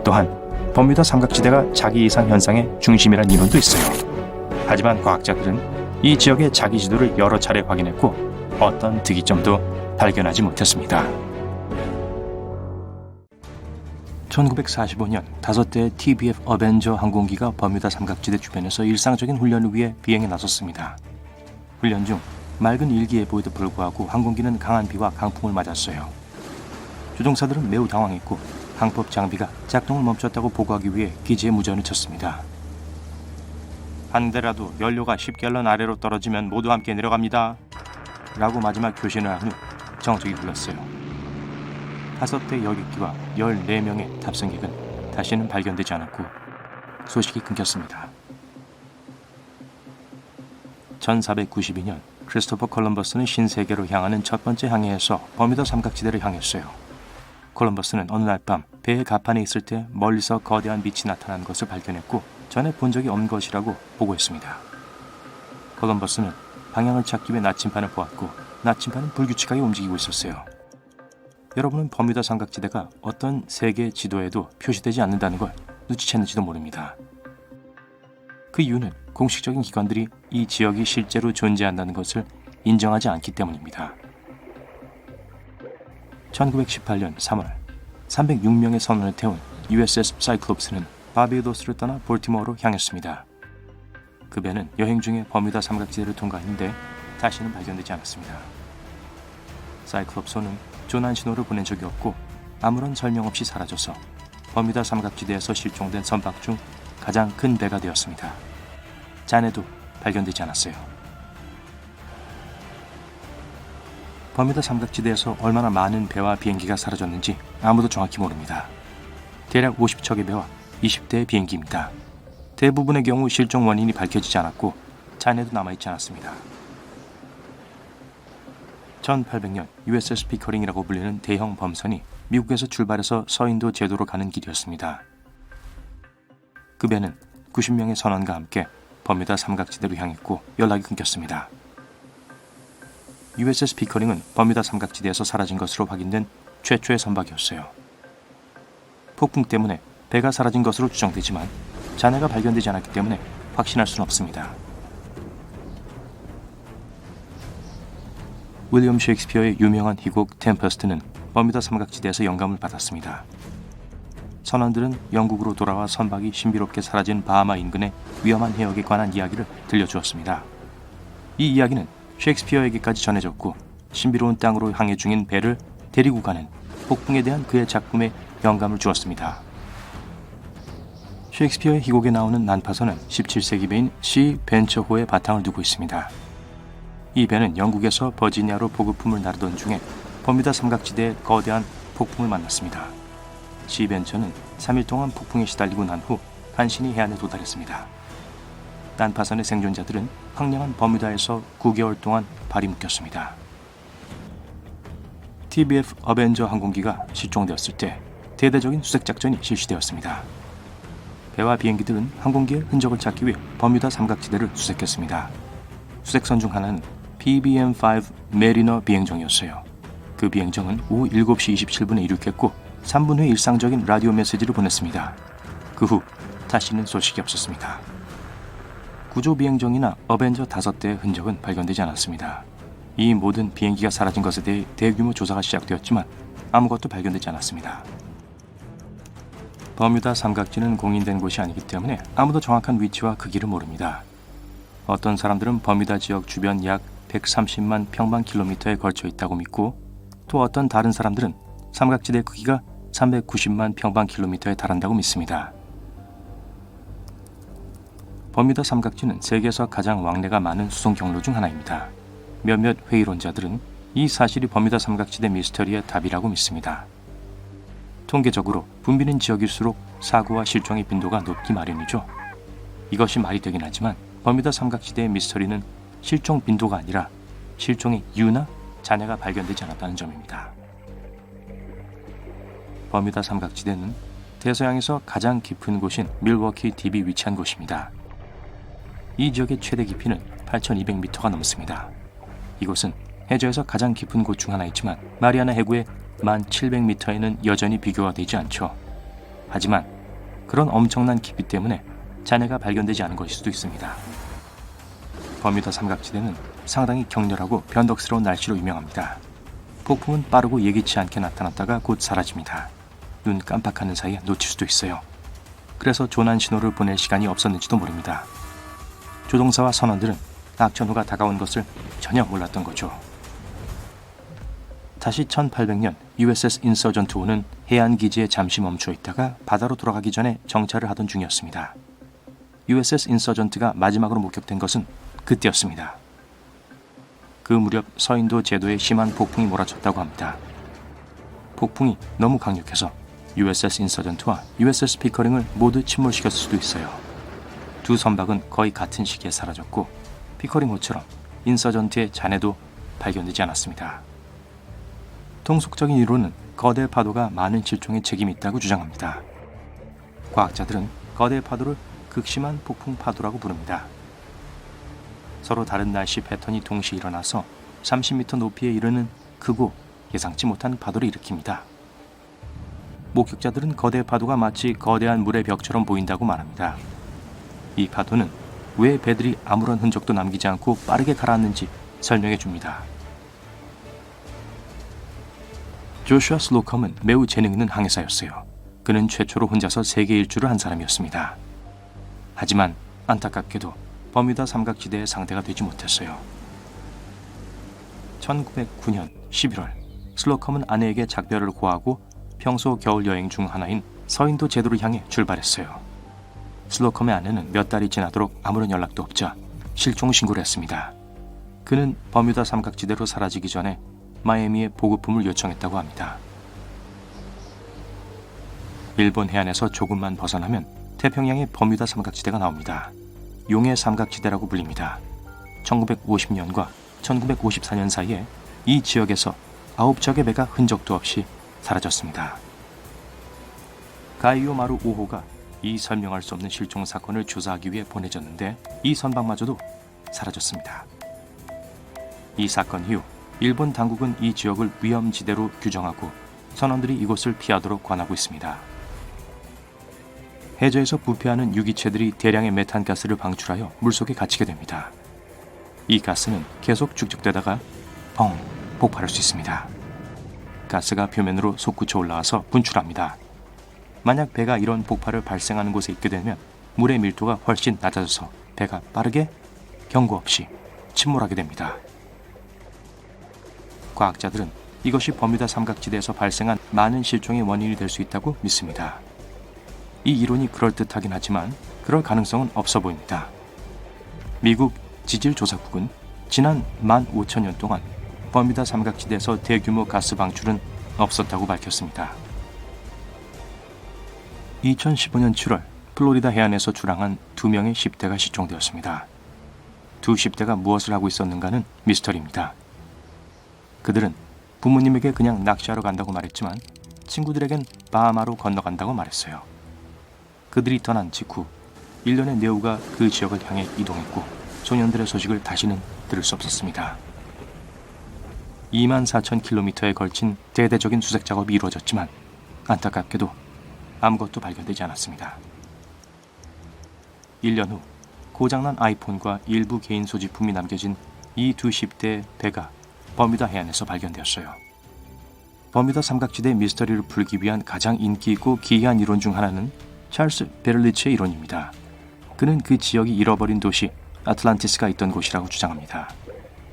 또한 버뮤다 삼각지대가 자기 이상 현상의 중심이라는 이론도 있어요. 하지만 과학자들은 이 지역의 자기 지도를 여러 차례 확인했고 어떤 특이점도 발견하지 못했습니다. 1945년 5대의 TBF 어벤저 항공기가 버뮤다 삼각지대 주변에서 일상적인 훈련을 위해 비행에 나섰습니다. 훈련 중 맑은 일기예보에도 불구하고 항공기는 강한 비와 강풍을 맞았어요. 조종사들은 매우 당황했고 항법 장비가 작동을 멈췄다고 보고하기 위해 기지에 무전을 쳤습니다. 한 대라도 연료가 10갤런 아래로 떨어지면 모두 함께 내려갑니다. 라고 마지막 교신을 한 후 정적이 불렀어요. 5대 여객기와 14명의 탑승객은 다시는 발견되지 않았고 소식이 끊겼습니다. 1492년 크리스토퍼 콜럼버스는 신세계로 향하는 첫 번째 항해에서 버뮤다 삼각지대를 향했어요. 콜럼버스는 어느 날 밤 배의 갑판에 있을 때 멀리서 거대한 빛이 나타나는 것을 발견했고 전에 본 적이 없는 것이라고 보고했습니다. 콜럼버스는 방향을 찾기 위해 나침반을 보았고 나침반은 불규칙하게 움직이고 있었어요. 여러분은 버뮤다 삼각지대가 어떤 세계 지도에도 표시되지 않는다는 걸 눈치챘는지도 모릅니다. 그 이유는 공식적인 기관들이 이 지역이 실제로 존재한다는 것을 인정하지 않기 때문입니다. 1918년 3월 306명의 선원을 태운 USS 사이클롭스는 바비도스를 떠나 볼티모어로 향했습니다. 그 배는 여행 중에 버뮤다 삼각지대를 통과했는데 다시는 발견되지 않았습니다. 사이클롭스는 조난 신호를 보낸 적이 없고 아무런 설명 없이 사라져서 버뮤다 삼각지대에서 실종된 선박 중 가장 큰 배가 되었습니다. 잔해도 발견되지 않았어요. 버뮤다 삼각지대에서 얼마나 많은 배와 비행기가 사라졌는지 아무도 정확히 모릅니다. 대략 50척의 배와 20대의 비행기입니다. 대부분의 경우 실종 원인이 밝혀지지 않았고 잔해도 남아있지 않았습니다. 1800년 USS 피커링이라고 불리는 대형 범선이 미국에서 출발해서 서인도 제도로 가는 길이었습니다. 그 배는 90명의 선원과 함께 버뮤다 삼각지대로 향했고 연락이 끊겼습니다. USS 피커링은 버뮤다 삼각지대에서 사라진 것으로 확인된 최초의 선박이었어요. 폭풍 때문에 배가 사라진 것으로 추정되지만 잔해가 발견되지 않았기 때문에 확신할 수는 없습니다. 윌리엄 셰익스피어의 유명한 희곡 템퍼스트는 버뮤다 삼각지대에서 영감을 받았습니다. 선원들은 영국으로 돌아와 선박이 신비롭게 사라진 바하마 인근의 위험한 해역에 관한 이야기를 들려주었습니다. 이 이야기는 셰익스피어에게까지 전해졌고 신비로운 땅으로 항해 중인 배를 데리고 가는 폭풍에 대한 그의 작품에 영감을 주었습니다. 셰익스피어의 희곡에 나오는 난파선은 17세기 배인 시 벤처호의 바탕을 두고 있습니다. 이 배는 영국에서 버지니아로 보급품을 나르던 중에 버뮤다 삼각지대의 거대한 폭풍을 만났습니다. 시벤처는 3일 동안 폭풍에 시달리고 난 후 간신히 해안에 도달했습니다. 난파선의 생존자들은 황량한 버뮤다에서 9개월 동안 발이 묶였습니다. TBF 어벤저 항공기가 실종되었을 때 대대적인 수색작전이 실시되었습니다. 배와 비행기들은 항공기의 흔적을 찾기 위해 버뮤다 삼각지대를 수색했습니다. 수색선 중 하나는 PBM-5 메리너 비행정이었어요. 그 비행정은 오후 7시 27분에 이륙했고 3분 후에 일상적인 라디오 메시지를 보냈습니다. 그 후 다시는 소식이 없었습니다. 구조 비행정이나 어벤저 5대의 흔적은 발견되지 않았습니다. 이 모든 비행기가 사라진 것에 대해 대규모 조사가 시작되었지만 아무것도 발견되지 않았습니다. 버뮤다 삼각지는 공인된 곳이 아니기 때문에 아무도 정확한 위치와 크기를 모릅니다. 어떤 사람들은 버뮤다 지역 주변 약 130만 평방킬로미터에 걸쳐 있다고 믿고, 또 어떤 다른 사람들은 삼각지대 크기가 390만 평방킬로미터에 달한다고 믿습니다. 버뮤다 삼각지는 세계에서 가장 왕래가 많은 수송 경로 중 하나입니다. 몇몇 회의론자들은 이 사실이 버뮤다 삼각지대 미스터리의 답이라고 믿습니다. 통계적으로 붐비는 지역일수록 사고와 실종의 빈도가 높기 마련이죠. 이것이 말이 되긴 하지만 버뮤다 삼각지대의 미스터리는 실종 빈도가 아니라 실종의 이유나 잔해가 발견되지 않았다는 점입니다. 버뮤다 삼각지대는 대서양에서 가장 깊은 곳인 밀워키 딥이 위치한 곳입니다. 이 지역의 최대 깊이는 8,200m가 넘습니다. 이곳은 해저에서 가장 깊은 곳 중 하나이지만 마리아나 해구의 1,700m에는 여전히 비교가 되지 않죠. 하지만 그런 엄청난 깊이 때문에 잔해가 발견되지 않은 것일 수도 있습니다. 버뮤다 삼각지대는 상당히 격렬하고 변덕스러운 날씨로 유명합니다. 폭풍은 빠르고 예기치 않게 나타났다가 곧 사라집니다. 눈 깜빡하는 사이에 놓칠 수도 있어요. 그래서 조난 신호를 보낼 시간이 없었는지도 모릅니다. 조종사와 선원들은 악천후가 다가온 것을 전혀 몰랐던 거죠. 다시 1800년 USS 인서전트호는 해안기지에 잠시 멈춰 있다가 바다로 돌아가기 전에 정찰을 하던 중이었습니다. USS 인서전트가 마지막으로 목격된 것은 그때였습니다. 그 무렵 서인도 제도에 심한 폭풍이 몰아쳤다고 합니다. 폭풍이 너무 강력해서 USS 인서전트와 USS 피커링을 모두 침몰시켰을 수도 있어요. 두 선박은 거의 같은 시기에 사라졌고 피커링호처럼 인서전트의 잔해도 발견되지 않았습니다. 통속적인 이론은 거대 파도가 많은 실종에 책임이 있다고 주장합니다. 과학자들은 거대 파도를 극심한 폭풍 파도라고 부릅니다. 서로 다른 날씨 패턴이 동시에 일어나서 30m 높이에 이르는 크고 예상치 못한 파도를 일으킵니다. 목격자들은 거대 파도가 마치 거대한 물의 벽처럼 보인다고 말합니다. 이 파도는 왜 배들이 아무런 흔적도 남기지 않고 빠르게 가라앉는지 설명해 줍니다. 조슈아 슬로컴은 매우 재능 있는 항해사였어요. 그는 최초로 혼자서 세계 일주를 한 사람이었습니다. 하지만 안타깝게도 버뮤다 삼각지대의 상대가 되지 못했어요. 1909년 11월 슬로컴은 아내에게 작별을 고하고 평소 겨울 여행 중 하나인 서인도 제도를 향해 출발했어요. 슬로컴의 아내는 몇 달이 지나도록 아무런 연락도 없자 실종 신고를 했습니다. 그는 버뮤다 삼각지대로 사라지기 전에 마이애미에 보급품을 요청했다고 합니다. 일본 해안에서 조금만 벗어나면 태평양의 버뮤다 삼각지대가 나옵니다. 용의 삼각지대라고 불립니다. 1950년과 1954년 사이에 이 지역에서 9척의 배가 흔적도 없이 사라졌습니다. 가이오 마루 5호가 이 설명할 수 없는 실종 사건을 조사하기 위해 보내졌는데 이 선박마저도 사라졌습니다. 이 사건 이후 일본 당국은 이 지역을 위험지대로 규정하고 선원들이 이곳을 피하도록 권하고 있습니다. 해저에서 부패하는 유기체들이 대량의 메탄가스를 방출하여 물속에 갇히게 됩니다. 이 가스는 계속 축적되다가 펑! 폭발할 수 있습니다. 가스가 표면으로 솟구쳐 올라와서 분출합니다. 만약 배가 이런 폭발을 발생하는 곳에 있게 되면 물의 밀도가 훨씬 낮아져서 배가 빠르게 경고 없이 침몰하게 됩니다. 과학자들은 이것이 버뮤다 삼각지대에서 발생한 많은 실종의 원인이 될 수 있다고 믿습니다. 이 이론이 그럴듯하긴 하지만 그럴 가능성은 없어 보입니다. 미국 지질조사국은 지난 15,000년 동안 버뮤다 삼각지대에서 대규모 가스 방출은 없었다고 밝혔습니다. 2015년 7월 플로리다 해안에서 출항한 2명의 10대가 실종되었습니다. 두 10대가 무엇을 하고 있었는가는 미스터리입니다. 그들은 부모님에게 그냥 낚시하러 간다고 말했지만 친구들에겐 바하마로 건너간다고 말했어요. 그들이 떠난 직후 일련의 뇌우가 그 지역을 향해 이동했고 소년들의 소식을 다시는 들을 수 없었습니다. 24,000km에 걸친 대대적인 수색 작업이 이루어졌지만 안타깝게도 아무것도 발견되지 않았습니다. 1년 후 고장난 아이폰과 일부 개인 소지품이 남겨진 이 두 10대의 배가 버뮤다 해안에서 발견되었어요. 버뮤다 삼각지대 미스터리를 풀기 위한 가장 인기 있고 기이한 이론 중 하나는 찰스 베를리츠의 이론입니다. 그는 그 지역이 잃어버린 도시 아틀란티스가 있던 곳이라고 주장합니다.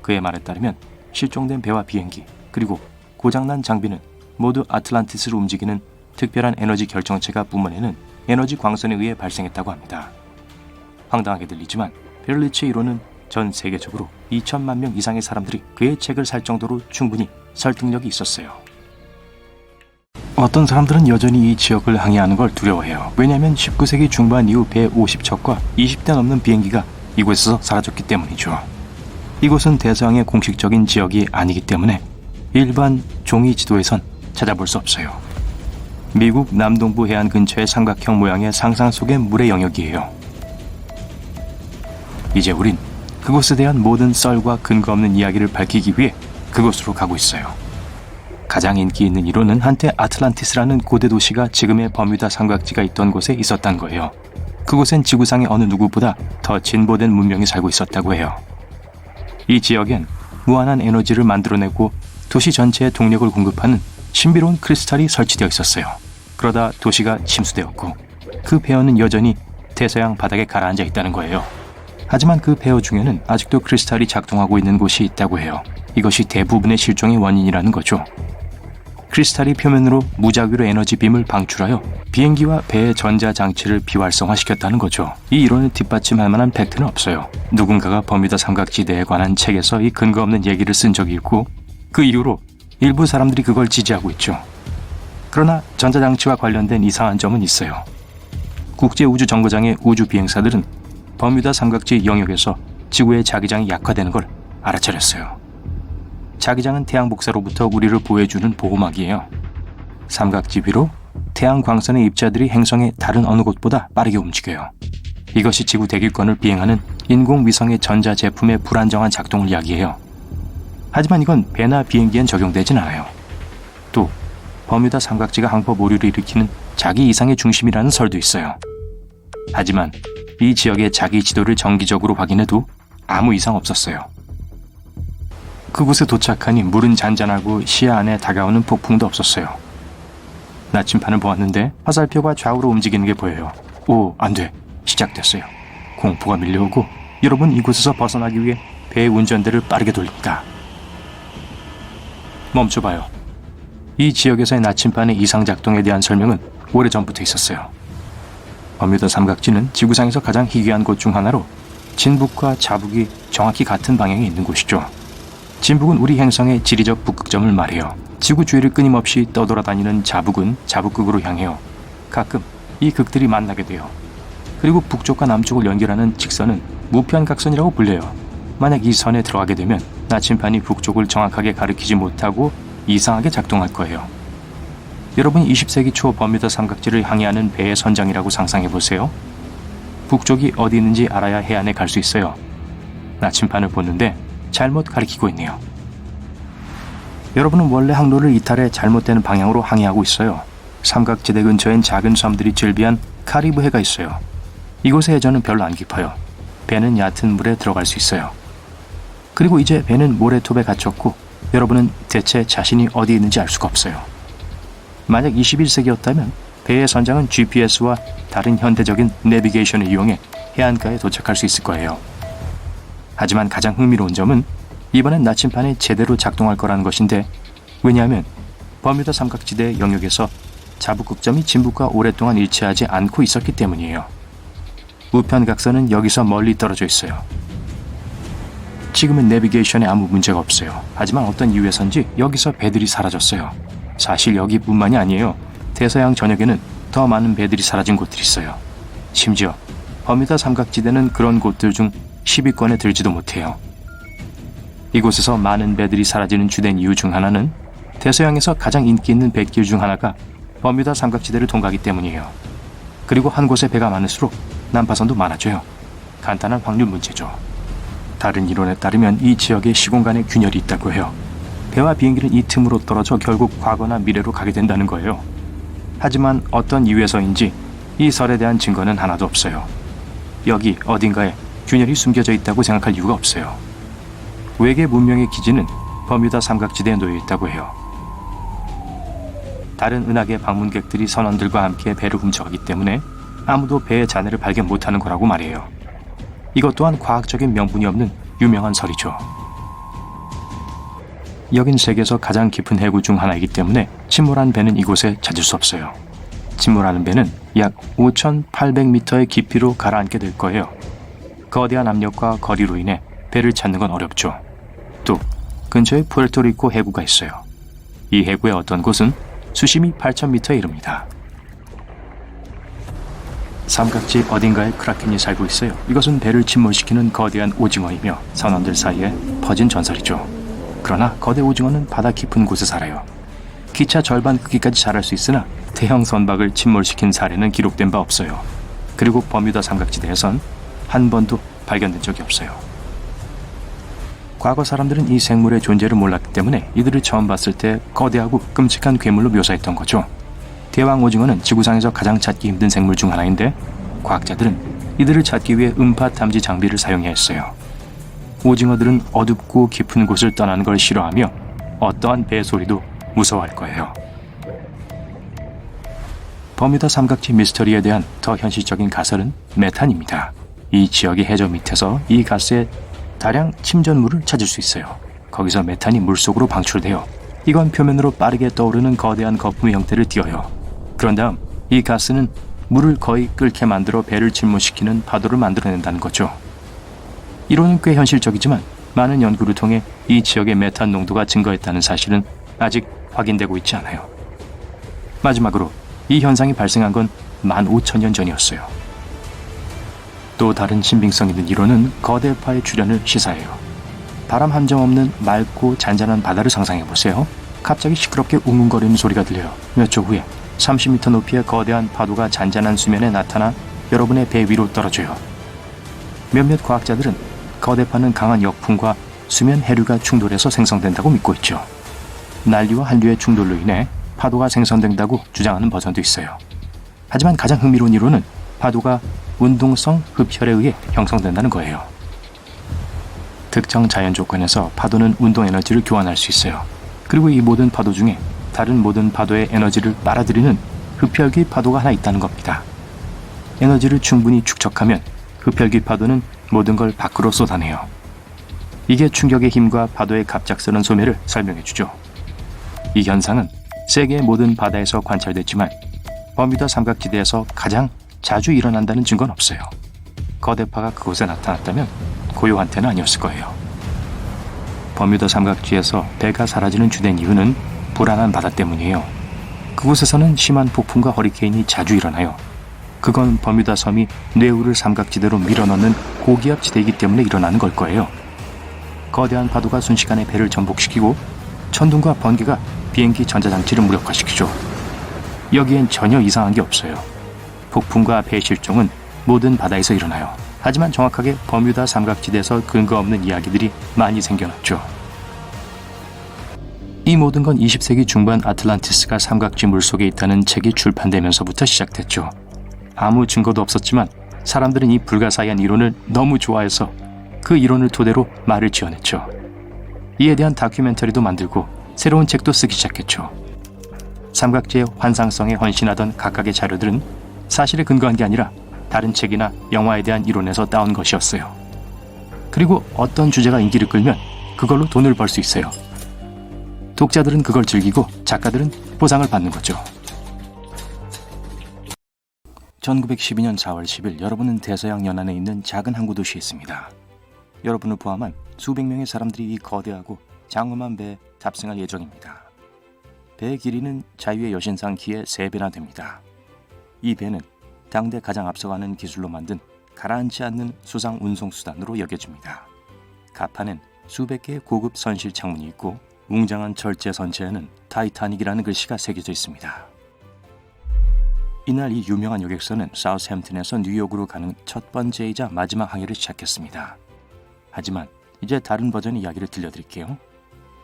그의 말에 따르면 실종된 배와 비행기 그리고 고장난 장비는 모두 아틀란티스를 움직이는 특별한 에너지 결정체가 뿜어내는 에너지 광선에 의해 발생했다고 합니다. 황당하게 들리지만 베를리츠의 이론은 전 세계적으로 2천만 명 이상의 사람들이 그의 책을 살 정도로 충분히 설득력이 있었어요. 어떤 사람들은 여전히 이 지역을 항해하는 걸 두려워해요. 왜냐하면 19세기 중반 이후 배 50척과 20대 넘는 비행기가 이곳에서 사라졌기 때문이죠. 이곳은 대서양의 공식적인 지역이 아니기 때문에 일반 종이 지도에선 찾아볼 수 없어요. 미국 남동부 해안 근처의 삼각형 모양의 상상 속의 물의 영역이에요. 이제 우린 그곳에 대한 모든 썰과 근거 없는 이야기를 밝히기 위해 그곳으로 가고 있어요. 가장 인기 있는 이론은 한때 아틀란티스라는 고대 도시가 지금의 버뮤다 삼각지가 있던 곳에 있었다는 거예요. 그곳엔 지구상의 어느 누구보다 더 진보된 문명이 살고 있었다고 해요. 이 지역엔 무한한 에너지를 만들어내고 도시 전체에 동력을 공급하는 신비로운 크리스탈이 설치되어 있었어요. 그러다 도시가 침수되었고 그 폐허는 여전히 대서양 바닥에 가라앉아 있다는 거예요. 하지만 그 폐허 중에는 아직도 크리스탈이 작동하고 있는 곳이 있다고 해요. 이것이 대부분의 실종의 원인이라는 거죠. 크리스탈이 표면으로 무작위로 에너지 빔을 방출하여 비행기와 배의 전자장치를 비활성화시켰다는 거죠. 이 이론을 뒷받침할 만한 팩트는 없어요. 누군가가 버뮤다 삼각지대에 관한 책에서 이 근거 없는 얘기를 쓴 적이 있고 그 이후로 일부 사람들이 그걸 지지하고 있죠. 그러나 전자장치와 관련된 이상한 점은 있어요. 국제우주정거장의 우주 비행사들은 버뮤다 삼각지 영역에서 지구의 자기장이 약화되는 걸 알아차렸어요. 자기장은 태양 복사로부터 우리를 보호해주는 보호막이에요. 삼각지 위로 태양 광선의 입자들이 행성의 다른 어느 곳보다 빠르게 움직여요. 이것이 지구 대기권을 비행하는 인공위성의 전자제품의 불안정한 작동을 이야기해요. 하지만 이건 배나 비행기엔 적용되진 않아요. 또 버뮤다 삼각지가 항법 오류를 일으키는 자기 이상의 중심이라는 설도 있어요. 하지만 이 지역의 자기 지도를 정기적으로 확인해도 아무 이상 없었어요. 그곳에 도착하니 물은 잔잔하고 시야 안에 다가오는 폭풍도 없었어요. 나침반을 보았는데 화살표가 좌우로 움직이는 게 보여요. 오, 안 돼. 시작됐어요. 공포가 밀려오고 여러분 이곳에서 벗어나기 위해 배의 운전대를 빠르게 돌립니다. 멈춰봐요. 이 지역에서의 나침반의 이상 작동에 대한 설명은 오래전부터 있었어요. 버뮤다 삼각지는 지구상에서 가장 희귀한 곳 중 하나로 진북과 자북이 정확히 같은 방향에 있는 곳이죠. 진북은 우리 행성의 지리적 북극점을 말해요. 지구 주위를 끊임없이 떠돌아다니는 자북은 자북극으로 향해요. 가끔 이 극들이 만나게 돼요. 그리고 북쪽과 남쪽을 연결하는 직선은 무편각선이라고 불려요. 만약 이 선에 들어가게 되면 나침반이 북쪽을 정확하게 가리키지 못하고 이상하게 작동할 거예요. 여러분 20세기 초 버뮤다 삼각지를 항해하는 배의 선장이라고 상상해보세요. 북쪽이 어디 있는지 알아야 해안에 갈 수 있어요. 나침반을 보는데 잘못 가리키고 있네요. 여러분은 원래 항로를 이탈해 잘못된 방향으로 항해하고 있어요. 삼각지대 근처엔 작은 섬들이 즐비한 카리브해가 있어요. 이곳의 해저는 별로 안 깊어요. 배는 얕은 물에 들어갈 수 있어요. 그리고 이제 배는 모래톱에 갇혔고 여러분은 대체 자신이 어디 있는지 알 수가 없어요. 만약 21세기였다면 배의 선장은 GPS와 다른 현대적인 내비게이션을 이용해 해안가에 도착할 수 있을 거예요. 하지만 가장 흥미로운 점은 이번엔 나침반이 제대로 작동할 거라는 것인데 왜냐하면 버뮤다 삼각지대 영역에서 자북극점이 진북과 오랫동안 일치하지 않고 있었기 때문이에요. 우편각선은 여기서 멀리 떨어져 있어요. 지금은 내비게이션에 아무 문제가 없어요. 하지만 어떤 이유에선지 여기서 배들이 사라졌어요. 사실 여기뿐만이 아니에요. 대서양 전역에는 더 많은 배들이 사라진 곳들이 있어요. 심지어 버뮤다 삼각지대는 그런 곳들 중 10위권에 들지도 못해요. 이곳에서 많은 배들이 사라지는 주된 이유 중 하나는 대서양에서 가장 인기 있는 뱃길 중 하나가 버뮤다 삼각지대를 통과하기 때문이에요. 그리고 한 곳에 배가 많을수록 난파선도 많아져요. 간단한 확률 문제죠. 다른 이론에 따르면 이 지역에 시공간에 균열이 있다고 해요. 배와 비행기는 이 틈으로 떨어져 결국 과거나 미래로 가게 된다는 거예요. 하지만 어떤 이유에서인지 이 설에 대한 증거는 하나도 없어요. 여기 어딘가에 균열이 숨겨져 있다고 생각할 이유가 없어요. 외계 문명의 기지는 버뮤다 삼각지대에 놓여 있다고 해요. 다른 은하계 방문객들이 선원들과 함께 배를 훔쳐가기 때문에 아무도 배의 잔해를 발견 못하는 거라고 말해요. 이것 또한 과학적인 명분이 없는 유명한 설이죠. 여긴 세계에서 가장 깊은 해구 중 하나이기 때문에 침몰한 배는 이곳에 찾을 수 없어요. 침몰하는 배는 약 5,800m의 깊이로 가라앉게 될 거예요. 거대한 압력과 거리로 인해 배를 찾는 건 어렵죠. 또 근처에 푸에르토리코 해구가 있어요. 이 해구의 어떤 곳은 수심이 8,000m에 이릅니다. 삼각지 어딘가에 크라켄이 살고 있어요. 이것은 배를 침몰시키는 거대한 오징어이며 선원들 사이에 퍼진 전설이죠. 그러나 거대 오징어는 바다 깊은 곳에 살아요. 기차 절반 크기까지 자랄 수 있으나 대형 선박을 침몰시킨 사례는 기록된 바 없어요. 그리고 버뮤다 삼각지대에선 한 번도 발견된 적이 없어요. 과거 사람들은 이 생물의 존재를 몰랐기 때문에 이들을 처음 봤을 때 거대하고 끔찍한 괴물로 묘사했던 거죠. 대왕 오징어는 지구상에서 가장 찾기 힘든 생물 중 하나인데 과학자들은 이들을 찾기 위해 음파 탐지 장비를 사용해야 했어요. 오징어들은 어둡고 깊은 곳을 떠나는 걸 싫어하며 어떠한 배 소리도 무서워할 거예요. 버뮤다 삼각지 미스터리에 대한 더 현실적인 가설은 메탄입니다. 이 지역의 해저 밑에서 이 가스의 다량 침전물을 찾을 수 있어요. 거기서 메탄이 물속으로 방출되어 이건 표면으로 빠르게 떠오르는 거대한 거품의 형태를 띄어요. 그런 다음 이 가스는 물을 거의 끓게 만들어 배를 침몰시키는 파도를 만들어낸다는 거죠. 이론은 꽤 현실적이지만 많은 연구를 통해 이 지역의 메탄 농도가 증가했다는 사실은 아직 확인되고 있지 않아요. 마지막으로 이 현상이 발생한 건 15,000년 전이었어요. 또 다른 신빙성 있는 이론은 거대파의 출현을 시사해요. 바람 한 점 없는 맑고 잔잔한 바다를 상상해보세요. 갑자기 시끄럽게 웅웅거리는 소리가 들려요. 몇 초 후에 30m 높이의 거대한 파도가 잔잔한 수면에 나타나 여러분의 배 위로 떨어져요. 몇몇 과학자들은 거대파는 강한 역풍과 수면 해류가 충돌해서 생성된다고 믿고 있죠. 난리와 한류의 충돌로 인해 파도가 생성된다고 주장하는 버전도 있어요. 하지만 가장 흥미로운 이론은 파도가 운동성 흡혈에 의해 형성된다는 거예요. 특정 자연 조건에서 파도는 운동 에너지를 교환할 수 있어요. 그리고 이 모든 파도 중에 다른 모든 파도의 에너지를 빨아들이는 흡혈귀 파도가 하나 있다는 겁니다. 에너지를 충분히 축적하면 흡혈귀 파도는 모든 걸 밖으로 쏟아내요. 이게 충격의 힘과 파도의 갑작스러운 소멸을 설명해주죠. 이 현상은 세계의 모든 바다에서 관찰됐지만 버뮤다 삼각지대에서 가장 자주 일어난다는 증거는 없어요. 거대파가 그곳에 나타났다면 고요한 때는 아니었을 거예요. 버뮤다 삼각지에서 배가 사라지는 주된 이유는 불안한 바다 때문이에요. 그곳에서는 심한 폭풍과 허리케인이 자주 일어나요. 그건 버뮤다 섬이 뇌우를 삼각지대로 밀어넣는 고기압 지대이기 때문에 일어나는 걸 거예요. 거대한 파도가 순식간에 배를 전복시키고 천둥과 번개가 비행기 전자장치를 무력화시키죠. 여기엔 전혀 이상한 게 없어요. 폭풍과 배 실종은 모든 바다에서 일어나요. 하지만 정확하게 버뮤다 삼각지대에서 근거 없는 이야기들이 많이 생겨났죠. 이 모든 건 20세기 중반 아틀란티스가 삼각지 물속에 있다는 책이 출판되면서부터 시작됐죠. 아무 증거도 없었지만 사람들은 이 불가사의한 이론을 너무 좋아해서 그 이론을 토대로 말을 지어냈죠. 이에 대한 다큐멘터리도 만들고 새로운 책도 쓰기 시작했죠. 삼각지의 환상성에 헌신하던 각각의 자료들은 사실에 근거한 게 아니라 다른 책이나 영화에 대한 이론에서 따온 것이었어요. 그리고 어떤 주제가 인기를 끌면 그걸로 돈을 벌 수 있어요. 독자들은 그걸 즐기고 작가들은 보상을 받는 거죠. 1912년 4월 10일 여러분은 대서양 연안에 있는 작은 항구 도시에 있습니다. 여러분을 포함한 수백 명의 사람들이 이 거대하고 장엄한 배에 탑승할 예정입니다. 배의 길이는 자유의 여신상 키의 3배나 됩니다. 이 배는 당대 가장 앞서가는 기술로 만든 가라앉지 않는 수상 운송 수단으로 여겨집니다. 갑판엔 수백 개의 고급 선실 창문이 있고 웅장한 철제 선체에는 타이타닉이라는 글씨가 새겨져 있습니다. 이날 이 유명한 여객선은 사우스햄튼에서 뉴욕으로 가는 첫 번째이자 마지막 항해를 시작했습니다. 하지만 이제 다른 버전의 이야기를 들려드릴게요.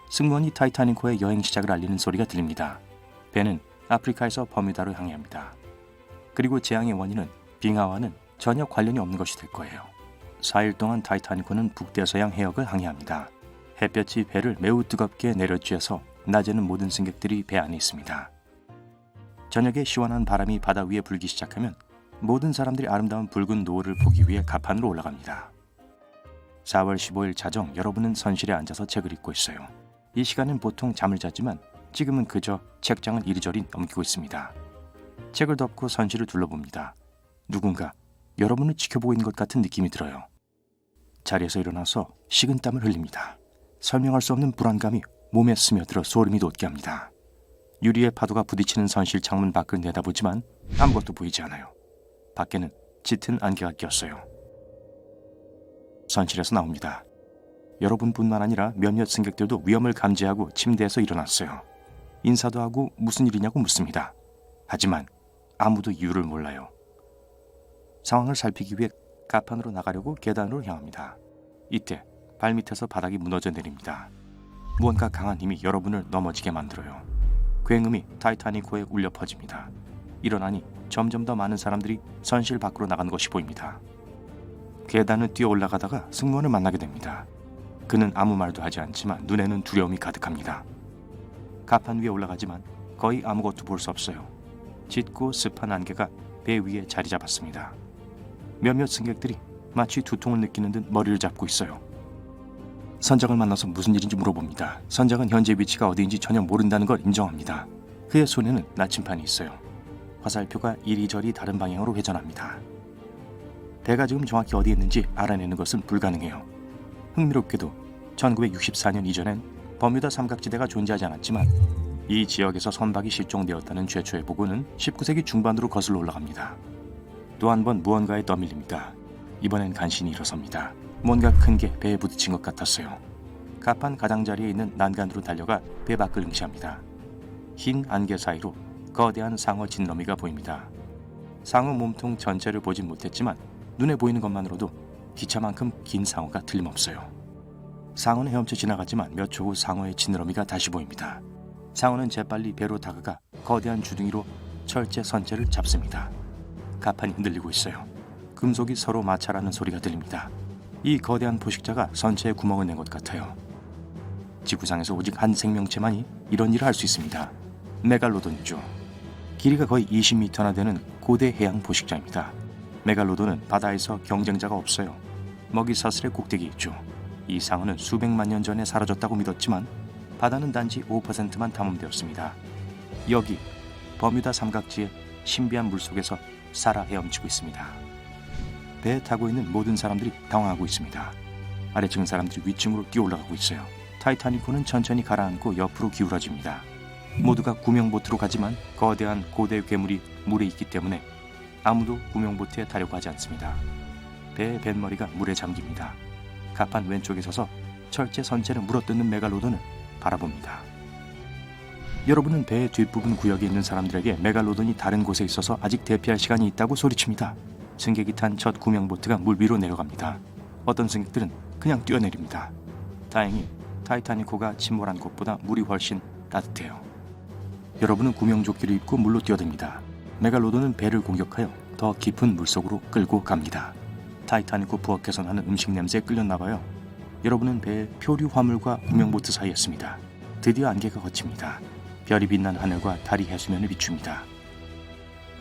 승무원이 타이타닉호의 여행 시작을 알리는 소리가 들립니다. 배는 아프리카에서 버뮤다로 항해합니다. 그리고 재앙의 원인은 빙하와는 전혀 관련이 없는 것이 될 거예요. 4일 동안 타이타닉호는 북대서양 해역을 항해합니다. 햇볕이 배를 매우 뜨겁게 내려쬐서 낮에는 모든 승객들이 배 안에 있습니다. 저녁에 시원한 바람이 바다 위에 불기 시작하면 모든 사람들이 아름다운 붉은 노을을 보기 위해 갑판으로 올라갑니다. 4월 15일 자정 여러분은 선실에 앉아서 책을 읽고 있어요. 이 시간은 보통 잠을 자지만 지금은 그저 책장을 이리저리 넘기고 있습니다. 책을 덮고 선실을 둘러봅니다. 누군가 여러분을 지켜보고 있는 것 같은 느낌이 들어요. 자리에서 일어나서 식은땀을 흘립니다. 설명할 수 없는 불안감이 몸에 스며들어 소름이 돋게 합니다. 유리에 파도가 부딪히는 선실 창문 밖을 내다보지만 아무것도 보이지 않아요. 밖에는 짙은 안개가 꼈어요. 선실에서 나옵니다. 여러분뿐만 아니라 몇몇 승객들도 위험을 감지하고 침대에서 일어났어요. 인사도 하고 무슨 일이냐고 묻습니다. 하지만 아무도 이유를 몰라요. 상황을 살피기 위해 갑판으로 나가려고 계단으로 향합니다. 이때 발밑에서 바닥이 무너져 내립니다. 무언가 강한 힘이 여러분을 넘어지게 만들어요. 굉음이 타이타닉호에 울려 퍼집니다. 일어나니 점점 더 많은 사람들이 선실 밖으로 나간 것이 보입니다. 계단을 뛰어 올라가다가 승무원을 만나게 됩니다. 그는 아무 말도 하지 않지만 눈에는 두려움이 가득합니다. 갑판 위에 올라가지만 거의 아무것도 볼 수 없어요. 짙고 습한 안개가 배 위에 자리 잡았습니다. 몇몇 승객들이 마치 두통을 느끼는 듯 머리를 잡고 있어요. 선장을 만나서 무슨 일인지 물어봅니다. 선장은 현재 위치가 어디인지 전혀 모른다는 걸 인정합니다. 그의 손에는 나침판이 있어요. 화살표가 이리저리 다른 방향으로 회전합니다. 배가 지금 정확히 어디에 있는지 알아내는 것은 불가능해요. 흥미롭게도 1964년 이전엔 버뮤다 삼각지대가 존재하지 않았지만 이 지역에서 선박이 실종되었다는 최초의 보고는 19세기 중반으로 거슬러 올라갑니다. 또 한 번 무언가에 떠밀립니다. 이번엔 간신히 일어섭니다. 뭔가 큰 게 배에 부딪힌 것 같았어요. 갑판 가장자리에 있는 난간으로 달려가 배 밖을 응시합니다. 흰 안개 사이로 거대한 상어 진러미가 보입니다. 상어 몸통 전체를 보진 못했지만 눈에 보이는 것만으로도 기차만큼 긴 상어가 틀림없어요. 상어는 헤엄쳐 지나갔지만 몇 초 후 상어의 지느러미가 다시 보입니다. 상어는 재빨리 배로 다가가 거대한 주둥이로 철제 선체를 잡습니다. 갑판이 흔들리고 있어요. 금속이 서로 마찰하는 소리가 들립니다. 이 거대한 포식자가 선체에 구멍을 낸 것 같아요. 지구상에서 오직 한 생명체만이 이런 일을 할 수 있습니다. 메갈로돈이죠. 길이가 거의 20m나 되는 고대 해양 포식자입니다. 메갈로돈은 바다에서 경쟁자가 없어요. 먹이 사슬의 꼭대기에 있죠. 이 상어는 수백만 년 전에 사라졌다고 믿었지만 바다는 단지 5%만 탐험되었습니다. 여기 버뮤다 삼각지의 신비한 물속에서 살아 헤엄치고 있습니다. 배에 타고 있는 모든 사람들이 당황하고 있습니다. 아래층 사람들이 위층으로 뛰어 올라가고 있어요. 타이타닉호는 천천히 가라앉고 옆으로 기울어집니다. 모두가 구명보트로 가지만 거대한 고대 괴물이 물에 있기 때문에 아무도 구명보트에 타려고 하지 않습니다. 배의 뱃머리가 물에 잠깁니다. 갑판 왼쪽에 서서 철제 선체를 물어뜯는 메갈로돈을 바라봅니다. 여러분은 배의 뒷부분 구역에 있는 사람들에게 메갈로돈이 다른 곳에 있어서 아직 대피할 시간이 있다고 소리칩니다. 승객이 탄 첫 구명보트가 물 위로 내려갑니다. 어떤 승객들은 그냥 뛰어내립니다. 다행히 타이타닉호가 침몰한 곳보다 물이 훨씬 따뜻해요. 여러분은 구명조끼를 입고 물로 뛰어듭니다. 메갈로돈은 배를 공격하여 더 깊은 물속으로 끌고 갑니다. 타이타닉호 부엌에서 나는 음식 냄새에 끌렸나봐요. 여러분은 배의 표류 화물과 구명보트 사이에 있습니다. 드디어 안개가 걷힙니다. 별이 빛난 하늘과 달이 해수면을 비춥니다.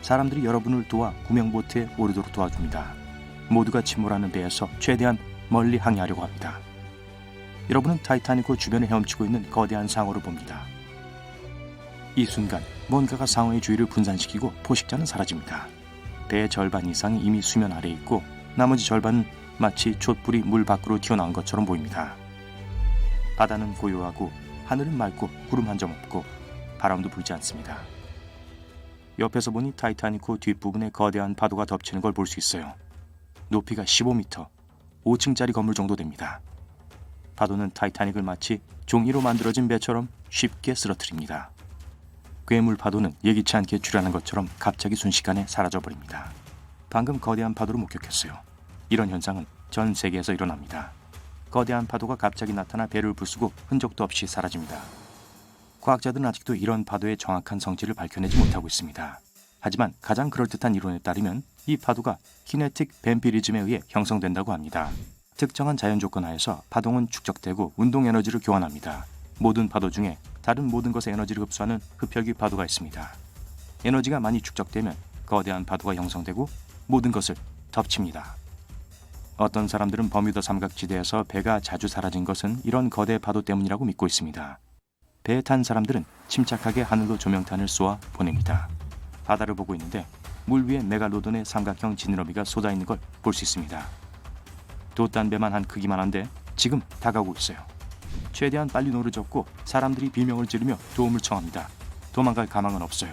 사람들이 여러분을 도와 구명보트에 오르도록 도와줍니다. 모두가 침몰하는 배에서 최대한 멀리 항해하려고 합니다. 여러분은 타이타닉호 주변에 헤엄치고 있는 거대한 상어를 봅니다. 이 순간 뭔가가 상어의 주위를 분산시키고 포식자는 사라집니다. 배의 절반 이상이 이미 수면 아래에 있고 나머지 절반은 마치 촛불이 물 밖으로 튀어나온 것처럼 보입니다. 바다는 고요하고 하늘은 맑고 구름 한 점 없고 바람도 불지 않습니다. 옆에서 보니 타이타닉호 뒷부분에 거대한 파도가 덮치는 걸 볼 수 있어요. 높이가 15m, 5층짜리 건물 정도 됩니다. 파도는 타이타닉을 마치 종이로 만들어진 배처럼 쉽게 쓰러뜨립니다. 괴물 파도는 예기치 않게 출현한 것처럼 갑자기 순식간에 사라져버립니다. 방금 거대한 파도를 목격했어요. 이런 현상은 전 세계에서 일어납니다. 거대한 파도가 갑자기 나타나 배를 부수고 흔적도 없이 사라집니다. 과학자들은 아직도 이런 파도의 정확한 성질을 밝혀내지 못하고 있습니다. 하지만 가장 그럴듯한 이론에 따르면 이 파도가 키네틱 뱀피리즘에 의해 형성된다고 합니다. 특정한 자연 조건 하에서 파동은 축적되고 운동 에너지를 교환합니다. 모든 파도 중에 다른 모든 것의 에너지를 흡수하는 흡혈귀 파도가 있습니다. 에너지가 많이 축적되면 거대한 파도가 형성되고 모든 것을 덮칩니다. 어떤 사람들은 버뮤다 삼각지대에서 배가 자주 사라진 것은 이런 거대 파도 때문이라고 믿고 있습니다. 배에 탄 사람들은 침착하게 하늘로 조명탄을 쏘아 보냅니다. 바다를 보고 있는데 물 위에 메갈로돈의 삼각형 지느러미가 쏟아있는 걸 볼 수 있습니다. 돛단배만 한 크기만 한데 지금 다가오고 있어요. 최대한 빨리 노려졌고 사람들이 비명을 지르며 도움을 청합니다. 도망갈 가망은 없어요.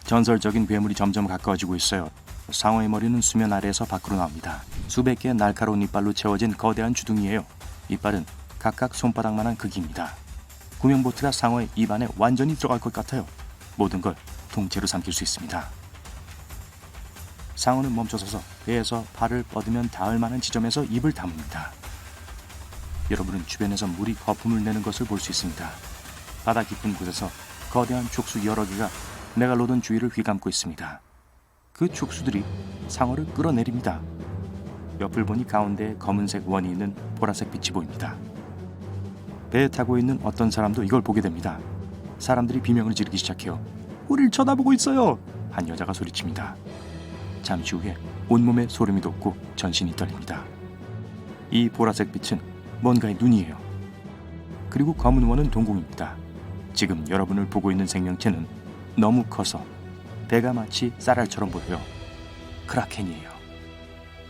전설적인 괴물이 점점 가까워지고 있어요. 상어의 머리는 수면 아래에서 밖으로 나옵니다. 수백 개의 날카로운 이빨로 채워진 거대한 주둥이에요. 이빨은 각각 손바닥만한 크기입니다. 구명보트가 상어의 입 안에 완전히 들어갈 것 같아요. 모든 걸 통째로 삼킬 수 있습니다. 상어는 멈춰서서 배에서 발을 뻗으면 닿을 만한 지점에서 입을 다뭅니다. 여러분은 주변에서 물이 거품을 내는 것을 볼 수 있습니다. 바다 깊은 곳에서 거대한 촉수 여러 개가 메갈로돈 주위를 휘감고 있습니다. 그 촉수들이 상어를 끌어내립니다. 옆을 보니 가운데에 검은색 원이 있는 보라색 빛이 보입니다. 배에 타고 있는 어떤 사람도 이걸 보게 됩니다. 사람들이 비명을 지르기 시작해요. 우릴 쳐다보고 있어요! 한 여자가 소리칩니다. 잠시 후에 온몸에 소름이 돋고 전신이 떨립니다. 이 보라색 빛은 뭔가의 눈이에요. 그리고 검은 원은 동공입니다. 지금 여러분을 보고 있는 생명체는 너무 커서 배가 마치 쌀알처럼 보여요. 크라켄이에요.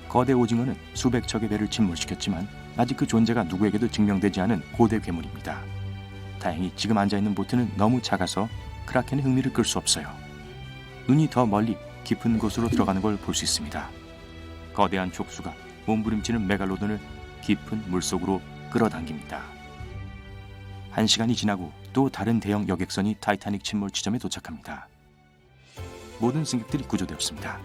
거대 오징어는 수백 척의 배를 침몰시켰지만 아직 그 존재가 누구에게도 증명되지 않은 고대 괴물입니다. 다행히 지금 앉아있는 보트는 너무 작아서 크라켄의 흥미를 끌 수 없어요. 눈이 더 멀리 깊은 곳으로 들어가는 걸 볼 수 있습니다. 거대한 촉수가 몸부림치는 메갈로돈을 깊은 물속으로 끌어당깁니다. 1시간이 지나고 또 다른 대형 여객선이 타이타닉 침몰 지점에 도착합니다. 모든 승객들이 구조되었습니다.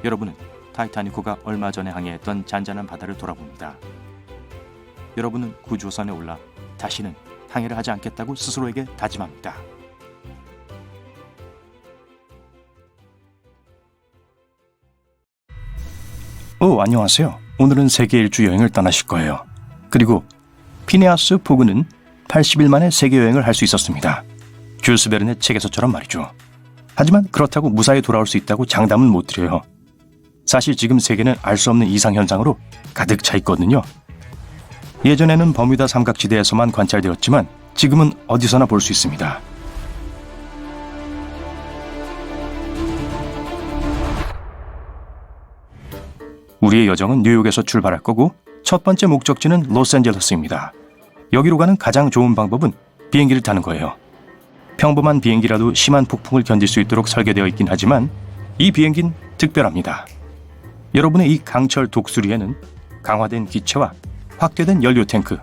여러분은 타이타닉호가 얼마 전에 항해했던 잔잔한 바다를 돌아봅니다. 여러분은 구조선에 올라 다시는 항해를 하지 않겠다고 스스로에게 다짐합니다. 안녕하세요. 오늘은 세계 일주 여행을 떠나실 거예요. 그리고 피네아스 포그는 80일 만에 세계 여행을 할 수 있었습니다. 줄스 베른의 책에서처럼 말이죠. 하지만 그렇다고 무사히 돌아올 수 있다고 장담은 못 드려요. 사실 지금 세계는 알 수 없는 이상현상으로 가득 차 있거든요. 예전에는 버뮤다 삼각지대에서만 관찰되었지만 지금은 어디서나 볼 수 있습니다. 우리의 여정은 뉴욕에서 출발할 거고 첫 번째 목적지는 로스앤젤레스입니다. 여기로 가는 가장 좋은 방법은 비행기를 타는 거예요. 평범한 비행기라도 심한 폭풍을 견딜 수 있도록 설계되어 있긴 하지만 이 비행기는 특별합니다. 여러분의 이 강철 독수리에는 강화된 기체와 확대된 연료 탱크,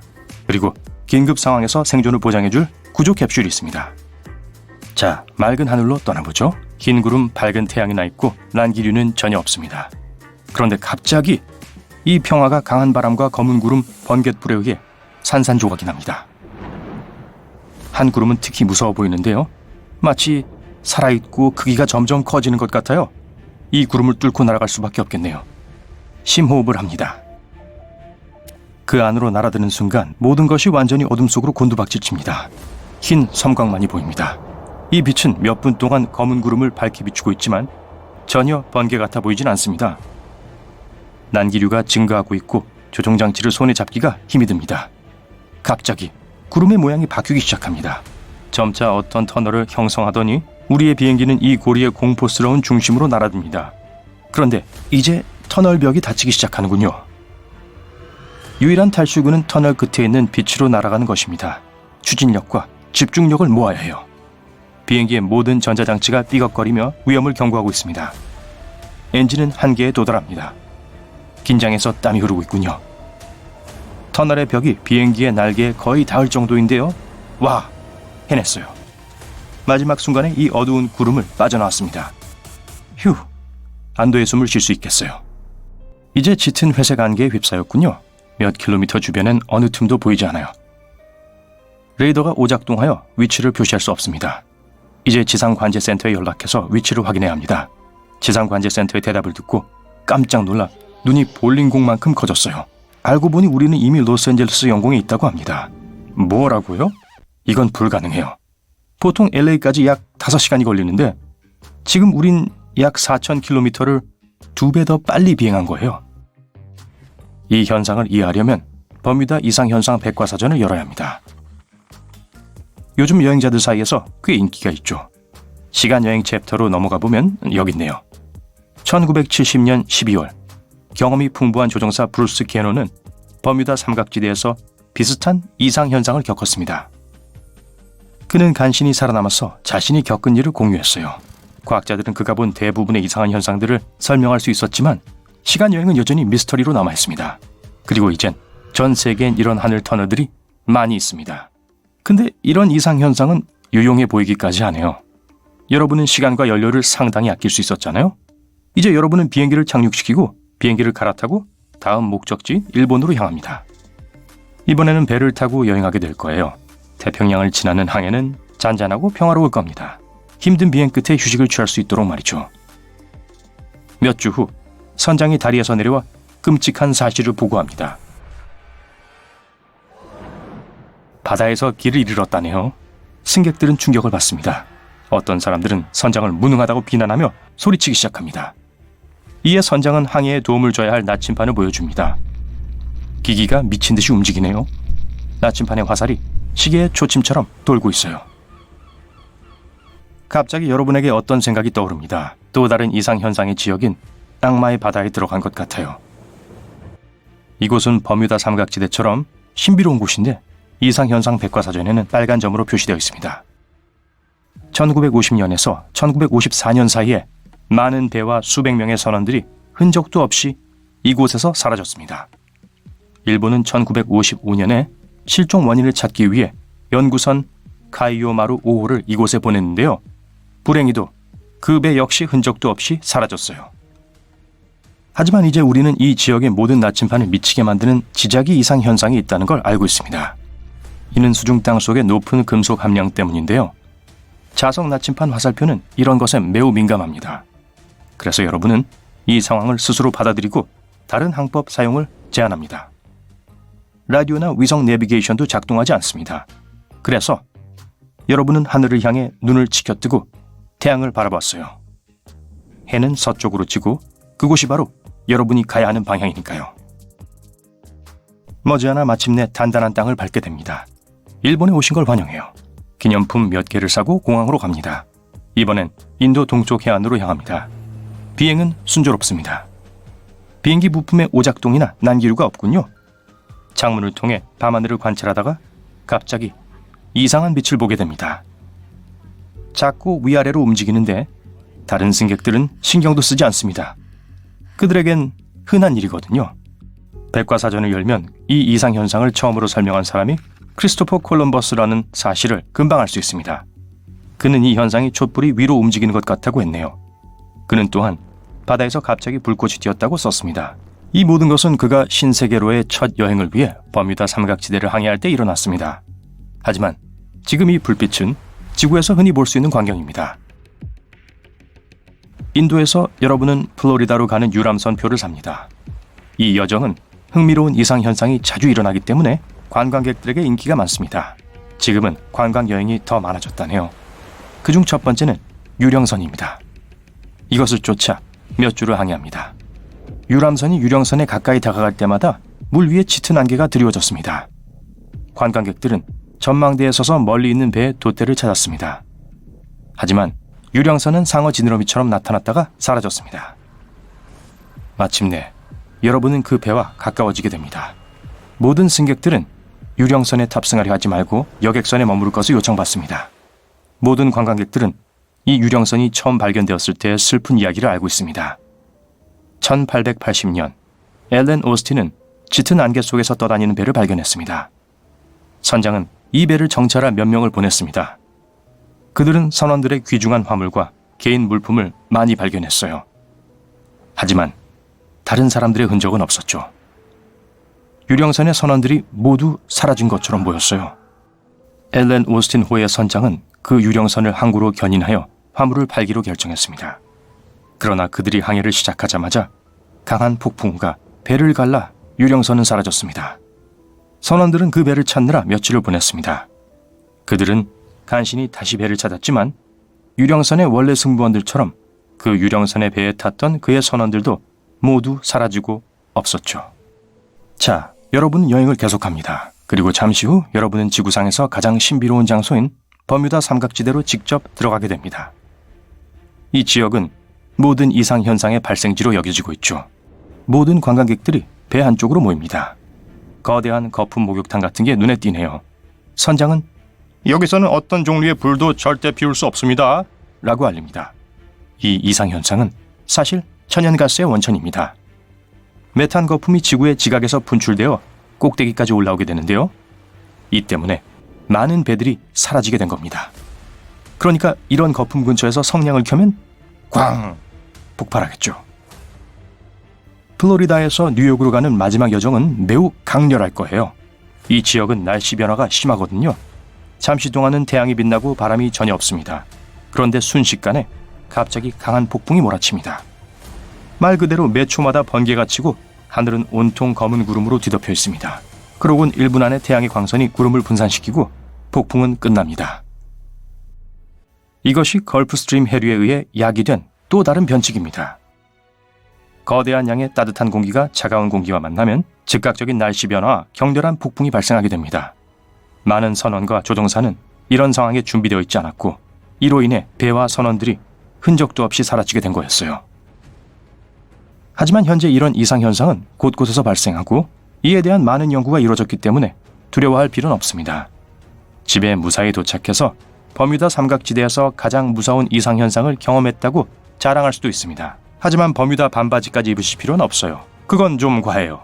그리고 긴급 상황에서 생존을 보장해줄 구조 캡슐이 있습니다. 자, 맑은 하늘로 떠나보죠. 흰 구름, 밝은 태양이 나 있고 난기류는 전혀 없습니다. 그런데 갑자기 이 평화가 강한 바람과 검은 구름, 번갯불에 의해 산산조각이 납니다. 한 구름은 특히 무서워 보이는데요. 마치 살아있고 크기가 점점 커지는 것 같아요. 이 구름을 뚫고 날아갈 수밖에 없겠네요. 심호흡을 합니다. 그 안으로 날아드는 순간 모든 것이 완전히 어둠 속으로 곤두박질칩니다. 흰 섬광만이 보입니다. 이 빛은 몇 분 동안 검은 구름을 밝게 비추고 있지만 전혀 번개 같아 보이진 않습니다. 난기류가 증가하고 있고 조종장치를 손에 잡기가 힘이 듭니다. 갑자기 구름의 모양이 바뀌기 시작합니다. 점차 어떤 터널을 형성하더니 우리의 비행기는 이 고리의 공포스러운 중심으로 날아듭니다. 그런데 이제 터널 벽이 닫히기 시작하는군요. 유일한 탈출구는 터널 끝에 있는 빛으로 날아가는 것입니다. 추진력과 집중력을 모아야 해요. 비행기의 모든 전자장치가 삐걱거리며 위험을 경고하고 있습니다. 엔진은 한계에 도달합니다. 긴장해서 땀이 흐르고 있군요. 터널의 벽이 비행기의 날개에 거의 닿을 정도인데요. 와, 해냈어요. 마지막 순간에 이 어두운 구름을 빠져나왔습니다. 휴, 안도의 숨을 쉴 수 있겠어요. 이제 짙은 회색 안개에 휩싸였군요. 몇 킬로미터 주변엔 어느 틈도 보이지 않아요. 레이더가 오작동하여 위치를 표시할 수 없습니다. 이제 지상관제센터에 연락해서 위치를 확인해야 합니다. 지상관제센터의 대답을 듣고 깜짝 놀라 눈이 볼링공만큼 커졌어요. 알고 보니 우리는 이미 로스앤젤레스 영공에 있다고 합니다. 뭐라고요? 이건 불가능해요. 보통 LA까지 약 5시간이 걸리는데 지금 우린 약 4,000km를 2배 더 빨리 비행한 거예요. 이 현상을 이해하려면 버뮤다 이상현상 백과사전을 열어야 합니다. 요즘 여행자들 사이에서 꽤 인기가 있죠. 시간여행 챕터로 넘어가 보면 여기 있네요. 1970년 12월 경험이 풍부한 조종사 브루스 게노는 버뮤다 삼각지대에서 비슷한 이상현상을 겪었습니다. 그는 간신히 살아남아서 자신이 겪은 일을 공유했어요. 과학자들은 그가 본 대부분의 이상한 현상들을 설명할 수 있었지만 시간여행은 여전히 미스터리로 남아있습니다. 그리고 이젠 전 세계엔 이런 하늘 터널들이 많이 있습니다. 근데 이런 이상현상은 유용해 보이기까지 하네요. 여러분은 시간과 연료를 상당히 아낄 수 있었잖아요. 이제 여러분은 비행기를 착륙시키고 비행기를 갈아타고 다음 목적지 일본으로 향합니다. 이번에는 배를 타고 여행하게 될 거예요. 태평양을 지나는 항해는 잔잔하고 평화로울 겁니다. 힘든 비행 끝에 휴식을 취할 수 있도록 말이죠. 몇 주 후 선장이 다리에서 내려와 끔찍한 사실을 보고합니다. 바다에서 길을 잃었다네요. 승객들은 충격을 받습니다. 어떤 사람들은 선장을 무능하다고 비난하며 소리치기 시작합니다. 이에 선장은 항해에 도움을 줘야 할 나침판을 보여줍니다. 기기가 미친 듯이 움직이네요. 나침판의 화살이 시계의 초침처럼 돌고 있어요. 갑자기 여러분에게 어떤 생각이 떠오릅니다. 또 다른 이상현상의 지역인 악마의 바다에 들어간 것 같아요. 이곳은 버뮤다 삼각지대처럼 신비로운 곳인데 이상현상 백과사전에는 빨간 점으로 표시되어 있습니다. 1950년에서 1954년 사이에 많은 배와 수백 명의 선원들이 흔적도 없이 이곳에서 사라졌습니다. 일본은 1955년에 실종 원인을 찾기 위해 연구선 카이오마루 5호를 이곳에 보냈는데요. 불행히도 그 배 역시 흔적도 없이 사라졌어요. 하지만 이제 우리는 이 지역의 모든 나침판을 미치게 만드는 지자기 이상 현상이 있다는 걸 알고 있습니다. 이는 수중 땅 속의 높은 금속 함량 때문인데요. 자석 나침판 화살표는 이런 것에 매우 민감합니다. 그래서 여러분은 이 상황을 스스로 받아들이고 다른 항법 사용을 제안합니다. 라디오나 위성 내비게이션도 작동하지 않습니다. 그래서 여러분은 하늘을 향해 눈을 치켜뜨고 태양을 바라봤어요. 해는 서쪽으로 지고 그곳이 바로 여러분이 가야 하는 방향이니까요. 머지않아 마침내 단단한 땅을 밟게 됩니다. 일본에 오신 걸 환영해요. 기념품 몇 개를 사고 공항으로 갑니다. 이번엔 인도 동쪽 해안으로 향합니다. 비행은 순조롭습니다. 비행기 부품에 오작동이나 난기류가 없군요. 창문을 통해 밤하늘을 관찰하다가 갑자기 이상한 빛을 보게 됩니다. 자꾸 위아래로 움직이는데 다른 승객들은 신경도 쓰지 않습니다. 그들에겐 흔한 일이거든요. 백과사전을 열면 이 이상현상을 처음으로 설명한 사람이 크리스토퍼 콜럼버스라는 사실을 금방 알 수 있습니다. 그는 이 현상이 촛불이 위로 움직이는 것 같다고 했네요. 그는 또한 바다에서 갑자기 불꽃이 튀었다고 썼습니다. 이 모든 것은 그가 신세계로의 첫 여행을 위해 버뮤다 삼각지대를 항해할 때 일어났습니다. 하지만 지금 이 불빛은 지구에서 흔히 볼 수 있는 광경입니다. 인도에서 여러분은 플로리다로 가는 유람선표를 삽니다. 이 여정은 흥미로운 이상현상이 자주 일어나기 때문에 관광객들에게 인기가 많습니다. 지금은 관광여행이 더 많아졌다네요. 그중 첫 번째는 유령선입니다. 이것을 쫓아 몇 주를 항해합니다. 유람선이 유령선에 가까이 다가갈 때마다 물 위에 짙은 안개가 드리워졌습니다. 관광객들은 전망대에 서서 멀리 있는 배의 돛대를 찾았습니다. 하지만 유령선은 상어 지느러미처럼 나타났다가 사라졌습니다. 마침내 여러분은 그 배와 가까워지게 됩니다. 모든 승객들은 유령선에 탑승하려 하지 말고 여객선에 머무를 것을 요청받습니다. 모든 관광객들은 이 유령선이 처음 발견되었을 때의 슬픈 이야기를 알고 있습니다. 1880년 앨런 오스틴은 짙은 안개 속에서 떠다니는 배를 발견했습니다. 선장은 이 배를 정찰할 몇 명을 보냈습니다. 그들은 선원들의 귀중한 화물과 개인 물품을 많이 발견했어요. 하지만 다른 사람들의 흔적은 없었죠. 유령선의 선원들이 모두 사라진 것처럼 보였어요. 앨런 오스틴 호의 선장은 그 유령선을 항구로 견인하여 화물을 팔기로 결정했습니다. 그러나 그들이 항해를 시작하자마자 강한 폭풍우가 배를 갈라 유령선은 사라졌습니다. 선원들은 그 배를 찾느라 며칠을 보냈습니다. 그들은 간신히 다시 배를 찾았지만 유령선의 원래 승무원들처럼 그 유령선의 배에 탔던 그의 선원들도 모두 사라지고 없었죠. 자, 여러분은 여행을 계속합니다. 그리고 잠시 후 여러분은 지구상에서 가장 신비로운 장소인 버뮤다 삼각지대로 직접 들어가게 됩니다. 이 지역은 모든 이상 현상의 발생지로 여겨지고 있죠. 모든 관광객들이 배 한쪽으로 모입니다. 거대한 거품 목욕탕 같은 게 눈에 띄네요. 선장은 여기서는 어떤 종류의 불도 절대 피울 수 없습니다 라고 알립니다. 이 이상 현상은 사실 천연가스의 원천입니다. 메탄 거품이 지구의 지각에서 분출되어 꼭대기까지 올라오게 되는데요. 이 때문에 많은 배들이 사라지게 된 겁니다. 그러니까 이런 거품 근처에서 성냥을 켜면 꽝! 폭발하겠죠. 플로리다에서 뉴욕으로 가는 마지막 여정은 매우 강렬할 거예요. 이 지역은 날씨 변화가 심하거든요. 잠시 동안은 태양이 빛나고 바람이 전혀 없습니다. 그런데 순식간에 갑자기 강한 폭풍이 몰아칩니다. 말 그대로 매 초마다 번개가 치고 하늘은 온통 검은 구름으로 뒤덮여 있습니다. 그러곤 1분 안에 태양의 광선이 구름을 분산시키고 폭풍은 끝납니다. 이것이 걸프스트림 해류에 의해 야기된 또 다른 변칙입니다. 거대한 양의 따뜻한 공기가 차가운 공기와 만나면 즉각적인 날씨 변화와 격렬한 폭풍이 발생하게 됩니다. 많은 선원과 조종사는 이런 상황에 준비되어 있지 않았고 이로 인해 배와 선원들이 흔적도 없이 사라지게 된 거였어요. 하지만 현재 이런 이상현상은 곳곳에서 발생하고 이에 대한 많은 연구가 이루어졌기 때문에 두려워할 필요는 없습니다. 집에 무사히 도착해서 버뮤다 삼각지대에서 가장 무서운 이상현상을 경험했다고 자랑할 수도 있습니다. 하지만 버뮤다 반바지까지 입으실 필요는 없어요. 그건 좀 과해요.